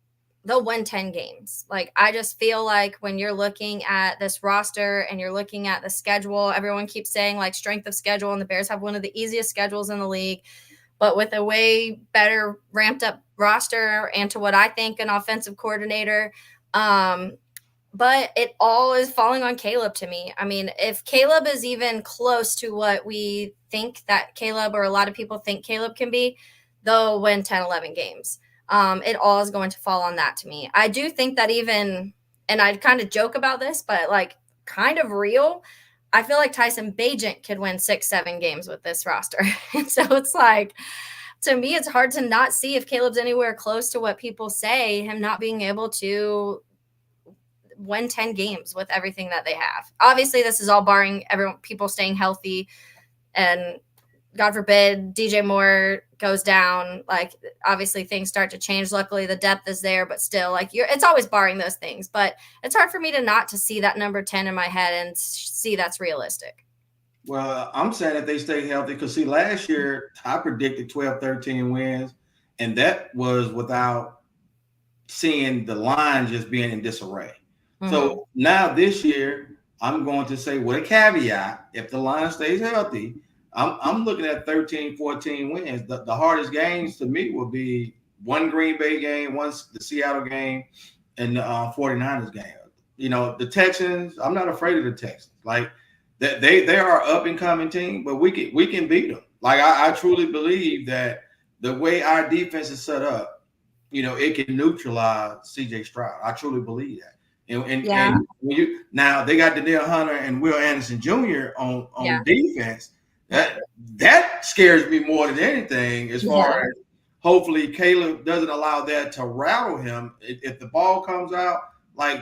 they'll win 10 games. I just feel like when you're looking at this roster and you're looking at the schedule, everyone keeps saying strength of schedule, and the Bears have one of the easiest schedules in the league, but with a way better ramped up roster and to what I think an offensive coordinator. But it all is falling on Caleb to me. I mean, if Caleb is even close to what we think that Caleb, or a lot of people think Caleb can be, they'll win 10, 11 games. It all is going to fall on that to me. I do think that even, and I kind of joke about this, but kind of real, I feel like Tyson Bagent could win 6, 7 games with this roster. And so it's to me, it's hard to not see if Caleb's anywhere close to what people say, him not being able to win 10 games with everything that they have. Obviously, this is all barring people staying healthy, and God forbid DJ Moore goes down. Obviously things start to change. Luckily the depth is there, but still it's always barring those things. But it's hard for me to see that number 10 in my head and see that's realistic. Well, I'm saying if they stay healthy, because see, last year I predicted 12, 13 wins, and that was without seeing the line just being in disarray. Mm-hmm. So now this year, I'm going to say with a caveat, if the line stays healthy, I'm looking at 13, 14 wins. The hardest games to me will be one Green Bay game, one the Seattle game, and the 49ers game. The Texans, I'm not afraid of the Texans. They are an up-and-coming team, but we can beat them. I truly believe that the way our defense is set up, it can neutralize C.J. Stroud. I truly believe that. And when now they got Danielle Hunter and Will Anderson Jr. on defense. That scares me more than anything, as far as hopefully Caleb doesn't allow that to rattle him. If the ball comes out,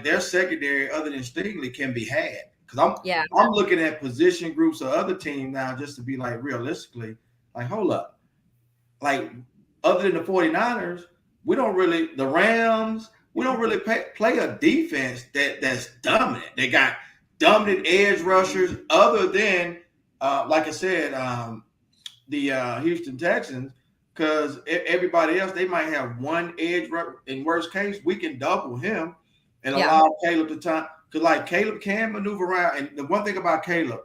their secondary other than Stingley can be had. Because I'm looking at position groups of other teams now just to be realistically, hold up. Other than the 49ers, the Rams, we don't really play a defense that's dominant. They got dominant edge rushers other than, like I said, the Houston Texans, because everybody else, they might have one edge rusher. In worst case, we can double him and allow Caleb to time. Because Caleb can maneuver around. And the one thing about Caleb,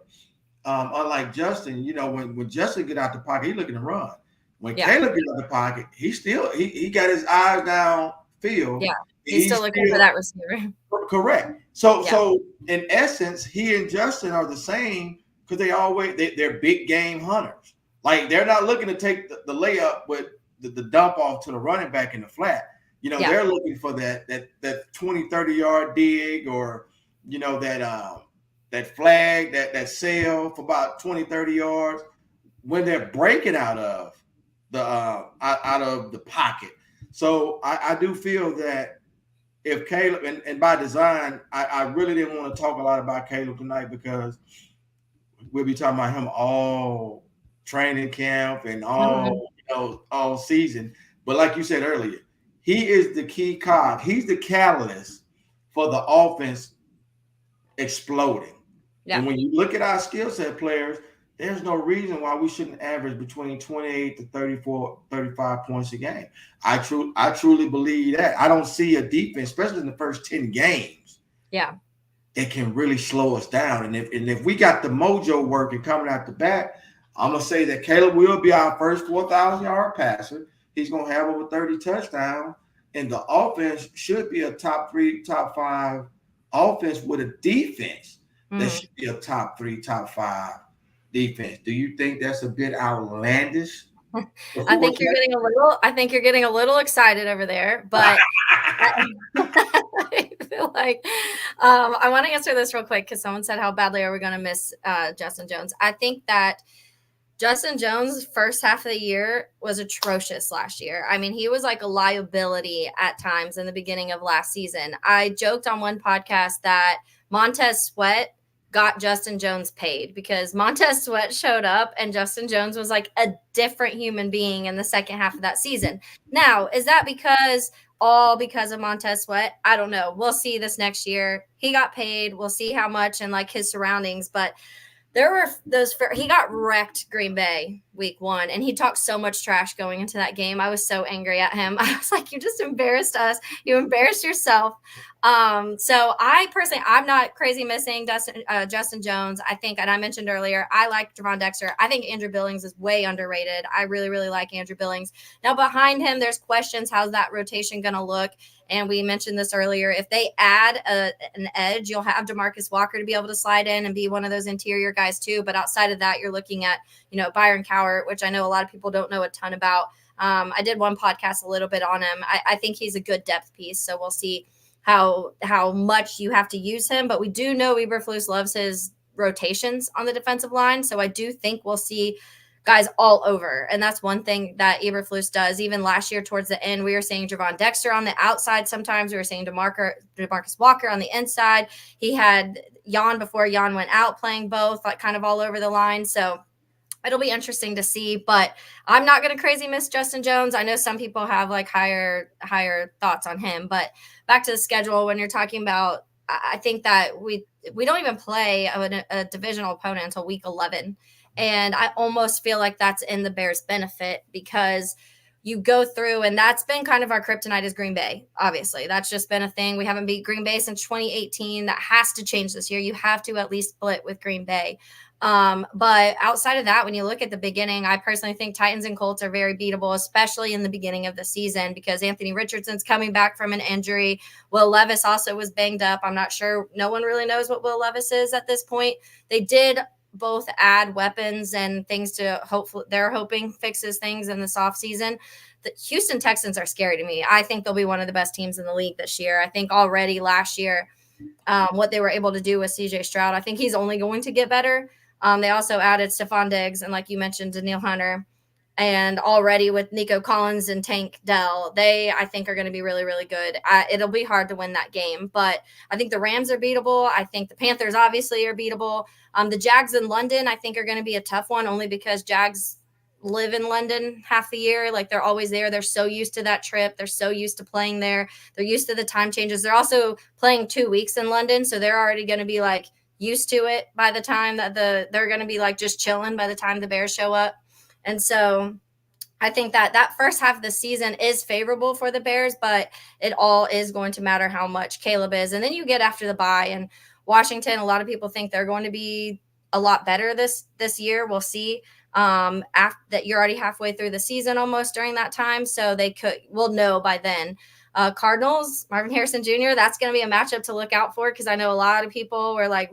unlike Justin, when Justin get out the pocket, he's looking to run. When Caleb get out the pocket, he got his eyes downfield. Yeah, he's still looking for that receiver. Correct. So in essence, he and Justin are the same because they're big game hunters. They're not looking to take the layup with the dump off to the running back in the flat. They're looking for that 20, 30 yard dig, or that flag, that sail for about 20, 30 yards. when they're breaking out of the pocket. So I do feel that if Caleb, and by design, I really didn't want to talk a lot about Caleb tonight because we'll be talking about him all training camp and all season. But like you said earlier, he is the key cog. He's the catalyst for the offense exploding. Yeah. And when you look at our skill set players, there's no reason why we shouldn't average between 28 to 34, 35 points a game. I truly believe that. I don't see a defense, especially in the first 10 games. Yeah. It can really slow us down. And if we got the mojo working coming out the back, I'm going to say that Caleb will be our first 4,000-yard passer. He's going to have over 30 touchdowns. And the offense should be a top 3, top 5 offense with a defense that should be a top 3, top 5 defense. Do you think that's a bit outlandish? I think you're getting a little excited over there, but I feel like I want to answer this real quick because someone said how badly are we going to miss Justin Jones. I think that Justin Jones' first half of the year was atrocious last year. I mean, he was like a liability at times in the beginning of last season. I joked on one podcast that Montez Sweat got Justin Jones paid because Montez Sweat showed up and Justin Jones was like a different human being in the second half of that season. Now, is that because of Montez Sweat? I don't know. We'll see this next year. He got paid. We'll see how much and like his surroundings, but there were he got wrecked Green Bay week 1 and he talked so much trash going into that game. I was so angry at him. I was like, you just embarrassed us. You embarrassed yourself. So I'm not crazy missing Justin Jones. I think, and I mentioned earlier, I like Javon Dexter. I think Andrew Billings is way underrated. I really, really like Andrew Billings. Now behind him, there's questions. How's that rotation going to look? And we mentioned this earlier. If they add an edge, you'll have DeMarcus Walker to be able to slide in and be one of those interior guys too. But outside of that, you're looking at, Byron Cowart, which I know a lot of people don't know a ton about. I did one podcast a little bit on him. I think he's a good depth piece. So we'll see how much you have to use him. But we do know Eberflus loves his rotations on the defensive line. So I do think we'll see guys all over. And that's one thing that Eberflus does. Even last year towards the end, we were seeing Javon Dexter on the outside. Sometimes we were seeing DeMarcus Walker on the inside. He had Jan before Jan went out playing both, like kind of all over the line. So it'll be interesting to see, but I'm not going to crazy miss Justin Jones. I know some people have like higher thoughts on him, but back to the schedule, when you're talking about, I think that we don't even play a divisional opponent until week 11. And I almost feel like that's in the Bears' benefit because you go through, and that's been kind of our kryptonite is Green Bay. Obviously, that's just been a thing. We haven't beat Green Bay since 2018. That has to change this year. You have to at least split with Green Bay. But outside of that, when you look at the beginning, I personally think Titans and Colts are very beatable, especially in the beginning of the season because Anthony Richardson's coming back from an injury. Will Levis also was banged up. I'm not sure. No one really knows what Will Levis is at this point. They did both add weapons and things to hopefully they're hoping fixes things in this offseason. The Houston Texans are scary to me. I think they'll be one of the best teams in the league this year. I think already last year, what they were able to do with CJ Stroud, I think he's only going to get better. They also added Stephon Diggs and, like you mentioned, Daniil Hunter. And already with Nico Collins and Tank Dell, they, I think, are going to be really, really good. It'll be hard to win that game. But I think the Rams are beatable. I think the Panthers obviously are beatable. The Jags in London, I think, are going to be a tough one only because Jags live in London half the year. Like, they're always there. They're so used to that trip. They're so used to playing there. They're used to the time changes. They're also playing 2 weeks in London, so they're already going to be, like, used to it by the time that they're going to be, like, just chilling by the time the Bears show up. And so I think that first half of the season is favorable for the Bears, but it all is going to matter how much Caleb is. And then you get after the bye, and Washington, a lot of people think they're going to be a lot better this year. We'll see. After that, you're already halfway through the season almost during that time, so we'll know by then. Cardinals, Marvin Harrison Jr., that's going to be a matchup to look out for because I know a lot of people were like,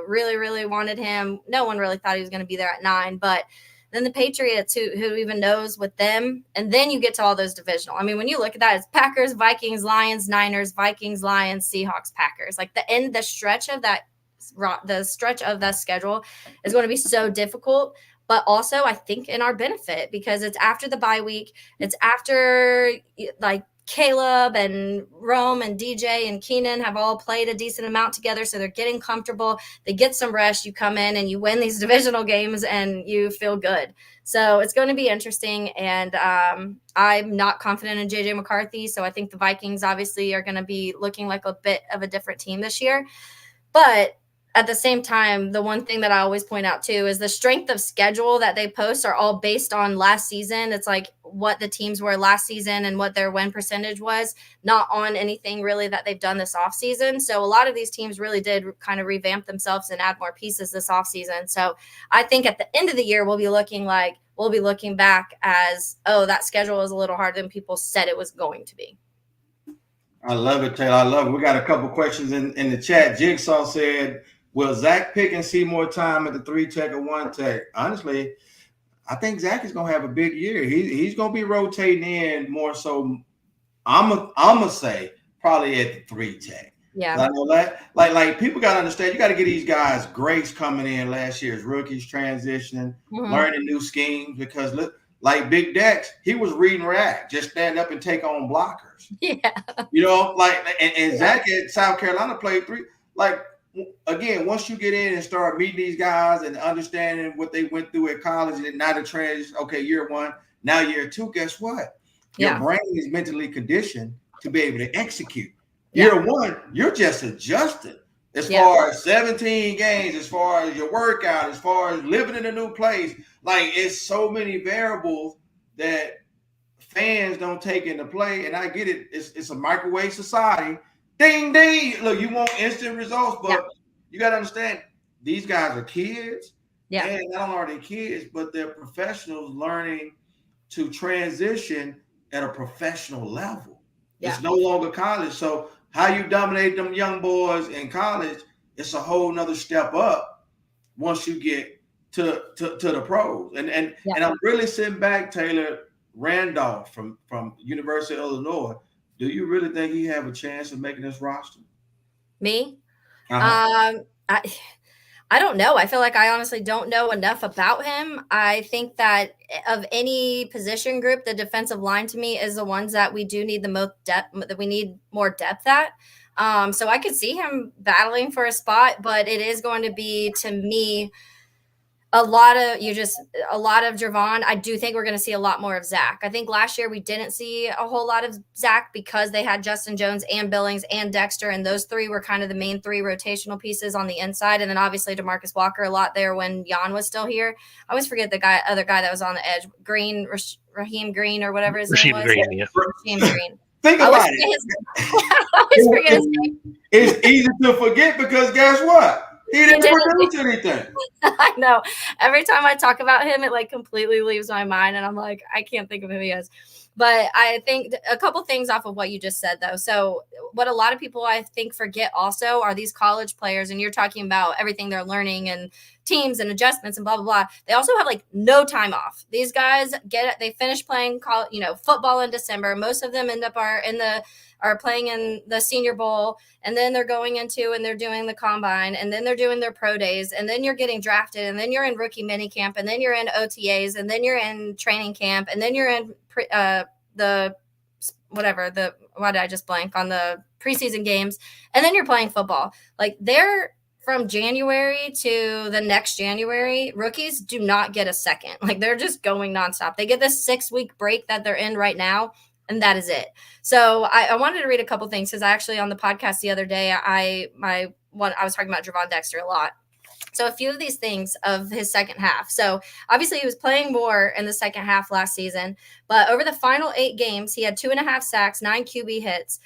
really, really wanted him. No one really thought he was going to be there at 9, but then the Patriots, who even knows with them, and then you get to all those divisional. I mean, when you look at that, it's Packers, Vikings, Lions, Niners, Vikings, Lions, Seahawks, Packers. Like the stretch of that schedule is going to be so difficult. but also I think in our benefit because it's after the bye week. It's after like Caleb and Rome and DJ and Keenan have all played a decent amount together. So they're getting comfortable. They get some rest. You come in and you win these divisional games and you feel good. So it's going to be interesting. And I'm not confident in JJ McCarthy. So I think the Vikings obviously are going to be looking like a bit of a different team this year. But at the same time, the one thing that I always point out too is the strength of schedule that they post are all based on last season. It's like what the teams were last season and what their win percentage was, not on anything really that they've done this offseason. So a lot of these teams really did kind of revamp themselves and add more pieces this offseason. So I think at the end of the year, we'll be looking back as, oh, that schedule was a little harder than people said it was going to be. I love it, Taylor. I love it. We got a couple questions in the chat. Jigsaw said, will Zach Pickens see more time at the 3-tech or 1-tech? Honestly, I think Zach is going to have a big year. He's going to be rotating in more so. I'm gonna say probably at the 3-tech. Yeah. I know that. Like people got to understand, you got to get these guys grace coming in last year's rookies transitioning, learning new schemes because look, like Big Dex, he was reading react, just stand up and take on blockers. Yeah. You know, like and Zach at South Carolina played 3. Like again, once you get in and start meeting these guys and understanding what they went through at college and now the transition, okay, year 1, now year 2, guess what? Your brain is mentally conditioned to be able to execute. Year 1, you're just adjusting as far as 17 games, as far as your workout, as far as living in a new place. Like it's so many variables that fans don't take into play. And I get it. It's a microwave society. Ding, ding. Look, you want instant results, but you got to understand these guys are kids. Yeah. And not only are they kids, but they're professionals learning to transition at a professional level. Yeah. It's no longer college. So how you dominate them young boys in college, it's a whole nother step up once you get to the pros. And I'm really sitting back, Taylor Randolph from University of Illinois. Do you really think he have a chance of making this roster? Me? I don't know. I feel like I honestly don't know enough about him. I think that of any position group, the defensive line to me is the ones that we do need the most depth, that we need more depth at. So I could see him battling for a spot, but it is going to be, to me, a lot of Javon. I do think we're going to see a lot more of Zach. I think last year we didn't see a whole lot of Zach because they had Justin Jones and Billings and Dexter, and those 3 were kind of the main 3 rotational pieces on the inside. And then obviously DeMarcus Walker a lot there when Jan was still here. I always forget the other guy that was on the edge, Raheem Green or whatever his name was. Raheem Green. Think about it. I always forget his name. It's easy to forget because guess what? He didn't produce anything. I know. Every time I talk about him, it like completely leaves my mind. And I'm like, I can't think of who he is. But I think a couple things off of what you just said, though. So what a lot of people, I think, forget also are these college players. And you're talking about everything they're learning and teams and adjustments and blah, blah, blah. They also have like no time off. These guys they finish playing football in December. Most of them are playing in the Senior Bowl, and then they're going into and they're doing the combine, and then they're doing their pro days, and then you're getting drafted, and then you're in rookie mini camp, and then you're in OTAs, and then you're in training camp, and then you're in why did I just blank on the preseason games, and then you're playing football. Like they're from January to the next January, rookies do not get a second. Like they're just going nonstop. They get this 6-week break that they're in right now, and that is it. So I wanted to read a couple things because I actually on the podcast the other day, I was talking about Javon Dexter a lot. So a few of these things of his second half. So obviously he was playing more in the second half last season, but over the final 8 games, he had 2.5 sacks, 9 QB hits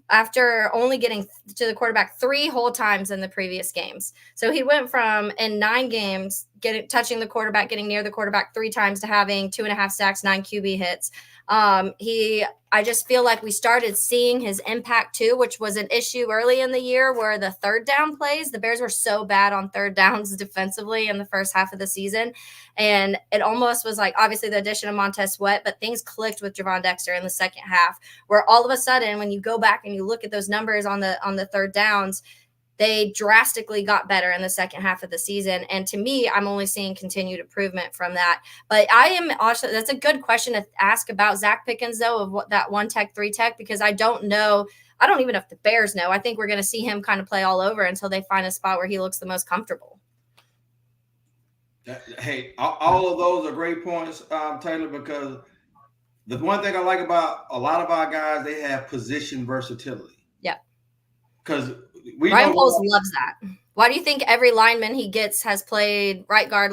after only getting to the quarterback 3 whole times in the previous games. So he went from in 9 games, touching the quarterback, getting near the quarterback 3 times to having 2.5 sacks, 9 QB hits. I just feel like we started seeing his impact too, which was an issue early in the year where the third down plays, the Bears were so bad on third downs defensively in the first half of the season. And it almost was like, obviously the addition of Montez Sweat, but things clicked with Javon Dexter in the second half, where all of a sudden, when you go back and you look at those numbers on the third downs, they drastically got better in the second half of the season. And to me, I'm only seeing continued improvement from that. But I am also, that's a good question to ask about Zach Pickens, though, of what that 1-tech, 3-tech, because I don't know. I don't even know if the Bears know. I think we're going to see him kind of play all over until they find a spot where he looks the most comfortable. Hey, all of those are great points, Taylor, because the one thing I like about a lot of our guys, they have position versatility. Yeah. Because Ryan Poles loves that. Why do you think every lineman he gets has played right guard,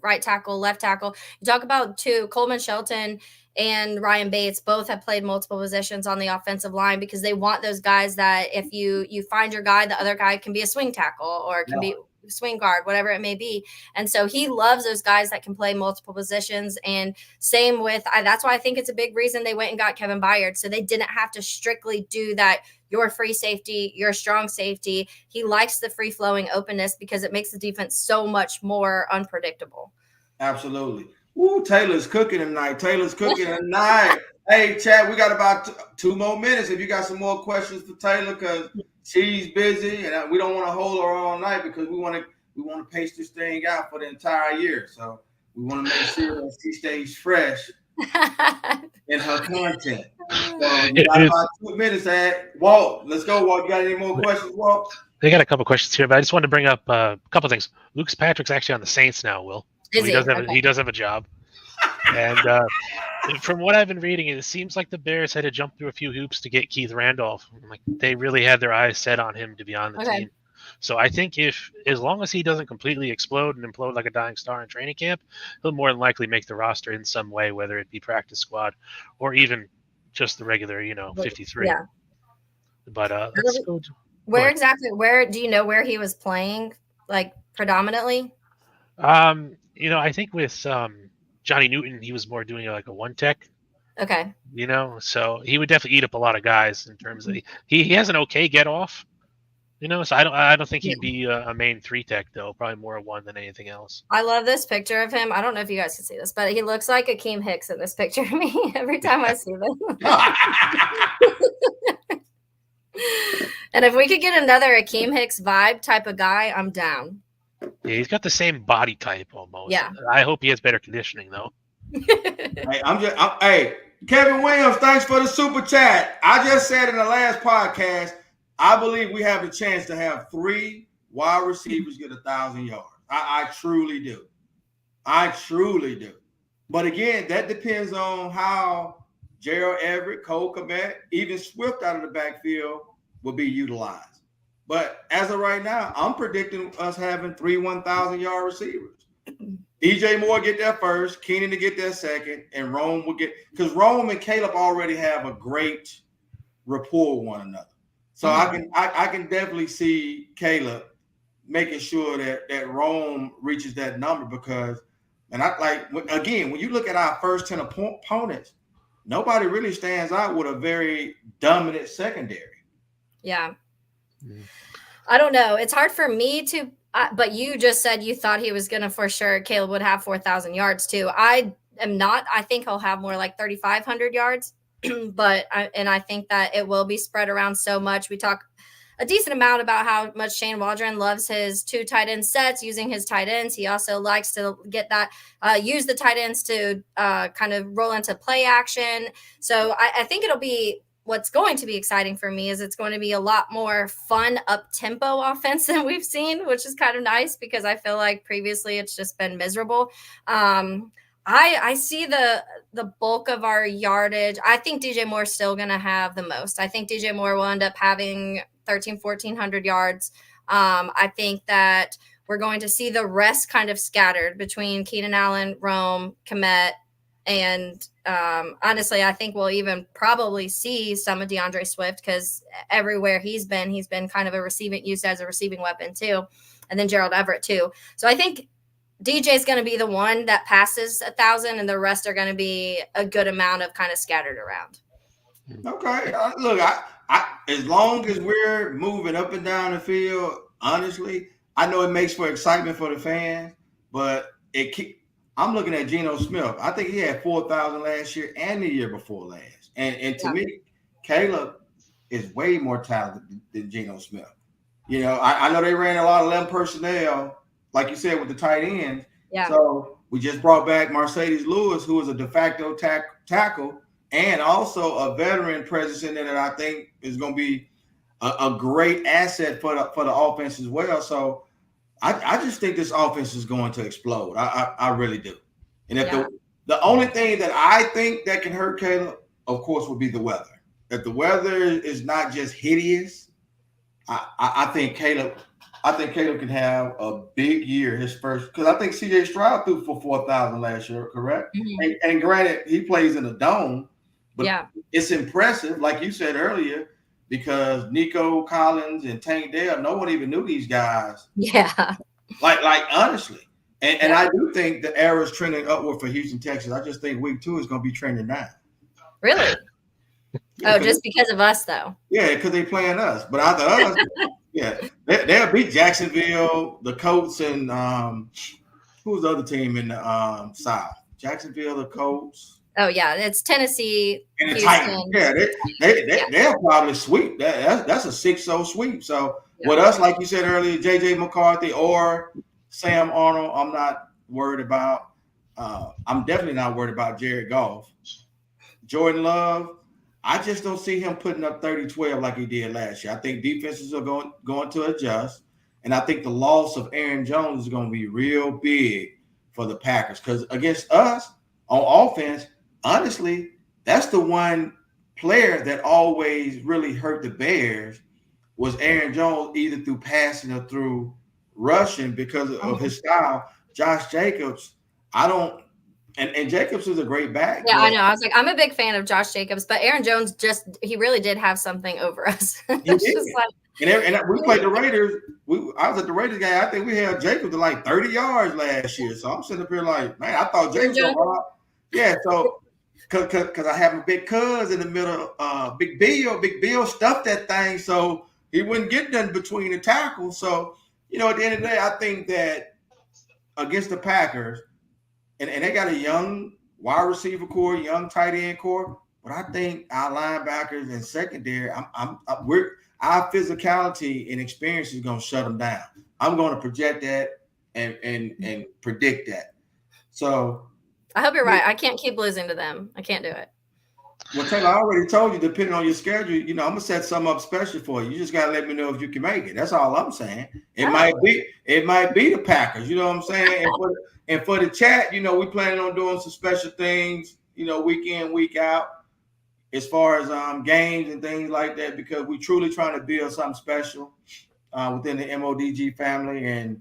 right tackle, left tackle? You talk about Coleman Shelton and Ryan Bates both have played multiple positions on the offensive line because they want those guys that if you find your guy, the other guy can be a swing tackle or can be swing guard, whatever it may be. And so he loves those guys that can play multiple positions. And same with, that's why I think it's a big reason they went and got Kevin Byard. So they didn't have to strictly do that. Your free safety, your strong safety. He likes the free flowing openness because it makes the defense so much more unpredictable. Absolutely. Ooh, Taylor's cooking tonight. Hey, Chad, we got about 2 more minutes. If you got some more questions for Taylor, because she's busy and we don't want to hold her all night because we want to pace this thing out for the entire year. So we want to make sure that she stays fresh in her content. So we got about 2 minutes. Walt, let's go. Walt, you got any more questions, Walt? They got a couple questions here, but I just wanted to bring up a couple things. Lucas Patrick's actually on the Saints now, Will. So he does have a job. And from what I've been reading, it seems like the Bears had to jump through a few hoops to get Keith Randolph. Like they really had their eyes set on him to be on the team. So I think as long as he doesn't completely explode and implode like a dying star in training camp, he'll more than likely make the roster in some way, whether it be practice squad or even just the regular, 53. Yeah. But where do you know where he was playing, like predominantly? I think with Johnny Newton, he was more doing like a 1-tech. Okay. So he would definitely eat up a lot of guys in terms of he has an okay get off. So I don't think he'd be a main 3-tech though. Probably more a 1 than anything else. I love this picture of him. I don't know if you guys can see this, but he looks like Akeem Hicks in this picture to me every time I see them. And if we could get another Akeem Hicks vibe type of guy, I'm down. Yeah, he's got the same body type almost. Yeah. I hope he has better conditioning though. Hey, Kevin Williams, thanks for the super chat. I just said in the last podcast, I believe we have a chance to have 3 wide receivers get 1,000 yards. I truly do. But again, that depends on how Gerald Everett, Cole Kmet, even Swift out of the backfield will be utilized. But as of right now, I'm predicting us having 3 1,000-yard receivers. DJ Moore get there first, Keenan to get there second, and Rome will get – because Rome and Caleb already have a great rapport with one another. So I can definitely see Caleb making sure that Rome reaches that number because – and when you look at our first 10 opponents, nobody really stands out with a very dominant secondary. Yeah. I don't know. It's hard for me to but you just said you thought he was going to for sure Caleb would have 4,000 yards too. I am not. I think he'll have more like 3,500 yards, but I think that it will be spread around so much. We talk a decent amount about how much Shane Waldron loves his 2 tight end sets, using his tight ends. He also likes to get that, use the tight ends to kind of roll into play action. So I think it'll be, what's going to be exciting for me is it's going to be a lot more fun up-tempo offense than we've seen, which is kind of nice because I feel like previously it's just been miserable. I see the bulk of our yardage. I think DJ Moore is still going to have the most. I think DJ Moore will end up having 1,400 yards. I think that we're going to see the rest kind of scattered between Keenan Allen, Rome, Kmet, and honestly, I think we'll even probably see some of DeAndre Swift because everywhere he's been kind of used as a receiving weapon too. And then Gerald Everett too. So I think DJ is going to be the one that passes 1,000 and the rest are going to be a good amount of kind of scattered around. Okay. Look, I as long as we're moving up and down the field, honestly, I know it makes for excitement for the fans, but I'm looking at Geno Smith. I think he had 4,000 last year and the year before last. And to me, Caleb is way more talented than Geno Smith. You know, I know they ran a lot of 11 personnel, like you said, with the tight ends. Yeah. So we just brought back Mercedes Lewis, who is a de facto tackle and also a veteran presence in there that I think is going to be a great asset for the offense as well. So I just think this offense is going to explode. I really do. And if the only thing that I think that can hurt Caleb, of course, would be the weather. If the weather is not just hideous, I think Caleb can have a big year his first, because I think CJ Stroud threw for 4,000 last year, correct? Mhm. And granted, he plays in a dome, but Yeah. it's impressive, like you said earlier, because Nico Collins and Tank Dell, no one even knew these guys. Yeah. Like honestly. And Yeah. I do think the arrow is trending upward for Houston, Texas. I just think week 2 is going to be trending down. Really? Yeah, Oh, just because of us, though. Yeah, because they playing us. But after us, yeah, they'll beat Jacksonville, the Colts, and who's the other team in the South? Jacksonville, the Colts. Oh yeah, it's Tennessee, And the Houston. Titans. Yeah, they'll probably sweep. That's a 6-0 sweep. So with us, like you said earlier, JJ McCarthy or Sam Arnold, I'm not worried about. I'm definitely not worried about Jared Goff. Jordan Love, I just don't see him putting up 30-12 like he did last year. I think defenses are going to adjust. And I think the loss of Aaron Jones is going to be real big for the Packers. Because against us on offense, honestly, that's the one player that always really hurt the Bears was Aaron Jones, either through passing or through rushing because of his style. Josh Jacobs, I don't – and Jacobs is a great back. Yeah, I know. I was like, I'm a big fan of Josh Jacobs, but Aaron Jones he really did have something over us. It's just like, and we played the Raiders. I was at the Raiders game. I think we had Jacobs to like 30 yards last year. So I'm sitting up here like, man, I thought Jacobs was yeah. So because I have a big cuz in the middle, Big Bill stuffed that thing, so he wouldn't get done between the tackles. So at the end of the day, I think that against the Packers, and they got a young wide receiver core, young tight end core, but I think our linebackers and secondary, our physicality and experience is going to shut them down. I'm going to project that and predict that. So I hope you're right. I can't keep losing to them. I can't do it. Well, Taylor, I already told you, depending on your schedule, I'm gonna set something up special for you. You just gotta let me know if you can make it. That's all I'm saying. It might be the Packers. You know what I'm saying? And for the chat, we planning on doing some special things, week in, week out, as far as games and things like that, because we truly trying to build something special within the MODG family. And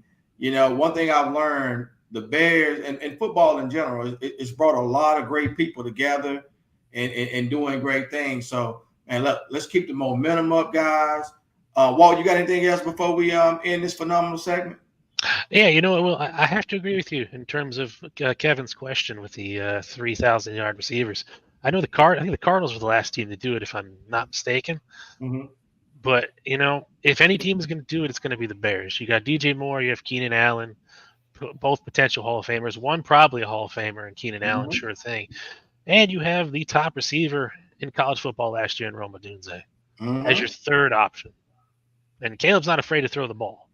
one thing I've learned, the Bears and football in general, it's brought a lot of great people together. And doing great things. So, man, let's keep the momentum up, guys. Walt, you got anything else before we end this phenomenal segment? Yeah, well, I have to agree with you in terms of Kevin's question with the 3,000-yard receivers. I think the Cardinals were the last team to do it, if I'm not mistaken. Mm-hmm. But, if any team is going to do it, it's going to be the Bears. You got DJ Moore, you have Keenan Allen, both potential Hall of Famers. One probably a Hall of Famer, and Keenan Allen, sure thing. And you have the top receiver in college football last year in Rome Odunze as your third option. And Caleb's not afraid to throw the ball.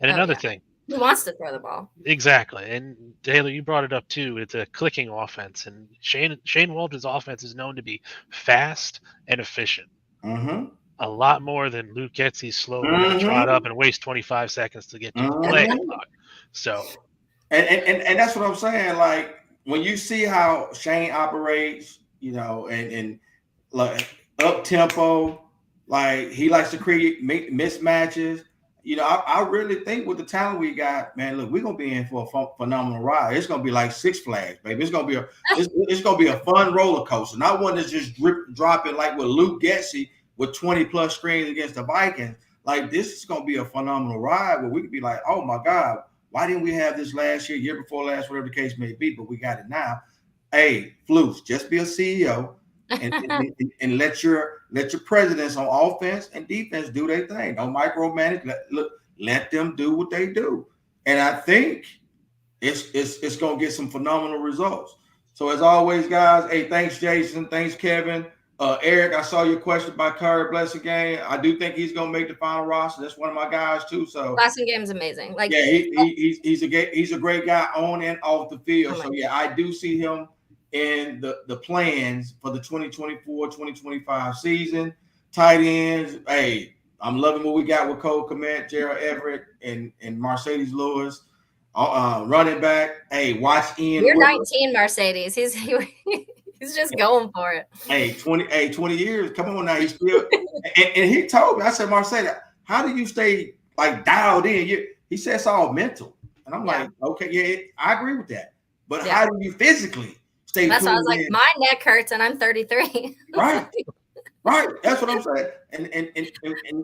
And another thing. He wants to throw the ball. Exactly. And Taylor, you brought it up too. It's a clicking offense. And Shane Waldron's offense is known to be fast and efficient. Mm-hmm. A lot more than Luke Getsy's slow to trot up and waste 25 seconds to get to the play clock. So. And that's what I'm saying. Like, when you see how Shane operates, and like up tempo, like he likes to create mismatches. I really think with the talent we got, man, look, we're gonna be in for a phenomenal ride. It's gonna be like Six Flags, baby. It's gonna be a fun roller coaster, not one that's just dropping like with Luke Getsy with 20+ screens against the Vikings. Like, this is gonna be a phenomenal ride where we could be like, oh my God, why didn't we have this last year before last, whatever the case may be, but we got it now. Hey, Flus, just be a CEO and let your presidents on offense and defense do their thing. Don't micromanage. Let them do what they do. And I think it's going to get some phenomenal results. So as always, guys, hey, thanks, Jason. Thanks, Kevin. Eric, I saw your question about Curry Blessing game. I do think he's gonna make the final roster. That's one of my guys too. So Blessing game's amazing. Like, yeah, he's a great guy on and off the field. So yeah, I do see him in the plans for the 2024-2025 season. Tight ends, hey, I'm loving what we got with Cole Kmet, Gerald Everett, and Mercedes Lewis. Running back, hey, watch Ian. You're 19, Mercedes. He's just going for it. Hey, 20 years. Come on now. He's still and he told me, I said, Mercedes, how do you stay like dialed in? He said it's all mental. And I'm like, okay, yeah, I agree with that. But how do you physically stay? That's why I was like, my neck hurts and I'm 33. Right. Right. That's what I'm saying.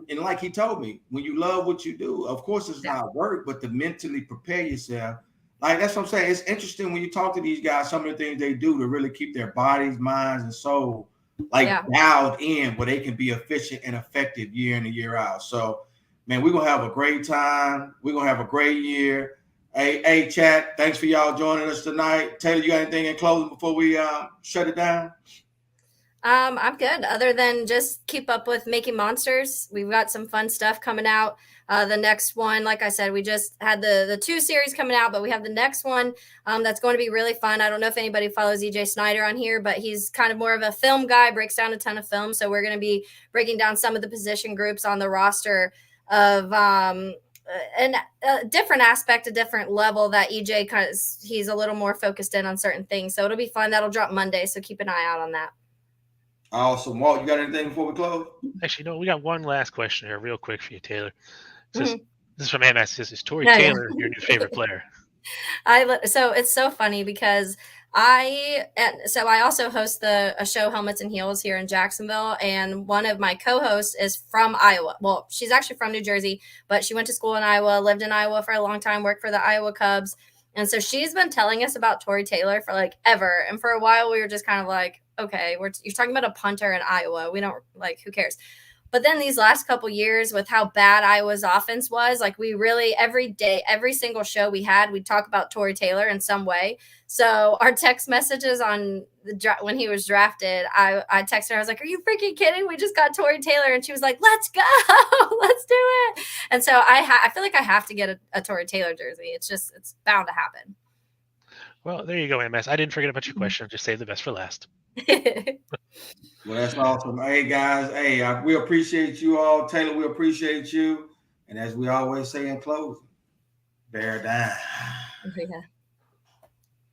And like he told me, when you love what you do, of course it's not work, but to mentally prepare yourself. Like that's what I'm saying. It's interesting when you talk to these guys, some of the things they do to really keep their bodies, minds, and soul like dialed in where they can be efficient and effective year in and year out. So, man, we're gonna have a great time. We're gonna have a great year. Hey, chat. Thanks for y'all joining us tonight. Taylor, you got anything in closing before we shut it down? I'm good. Other than just keep up with Making Monsters. We've got some fun stuff coming out. The next one, like I said, we just had the 2 series coming out, but we have the next one that's going to be really fun. I don't know if anybody follows EJ Snyder on here, but he's kind of more of a film guy, breaks down a ton of films. So we're going to be breaking down some of the position groups on the roster of a different aspect, a different level that EJ, because he's a little more focused in on certain things. So it'll be fun. That'll drop Monday. So keep an eye out on that. Awesome. Walt, you got anything before we close? Actually, no, we got one last question here real quick for you, Taylor. This is from MS. This is Tory Taylor your new favorite player? So it's so funny because I also host a show, Helmets and Heels, here in Jacksonville, and one of my co-hosts is from Iowa. Well, she's actually from New Jersey, but she went to school in Iowa, lived in Iowa for a long time, worked for the Iowa Cubs. And so she's been telling us about Tory Taylor for like ever. And for a while we were just kind of like, okay, you're talking about a punter in Iowa. We don't like, who cares? But then these last couple years with how bad Iowa's offense was, like we really every day, every single show we had, we'd talk about Tory Taylor in some way. So our text messages on when he was drafted, I texted her. I was like, "Are you freaking kidding? We just got Tory Taylor," and she was like, "Let's go, let's do it." And so I feel like I have to get a Tory Taylor jersey. It's bound to happen. Well, there you go, MS. I didn't forget about your question. Just save the best for last. Well, that's awesome. Hey, guys. Hey, we appreciate you all. Taylor, we appreciate you. And as we always say in closing, bear down. Yeah.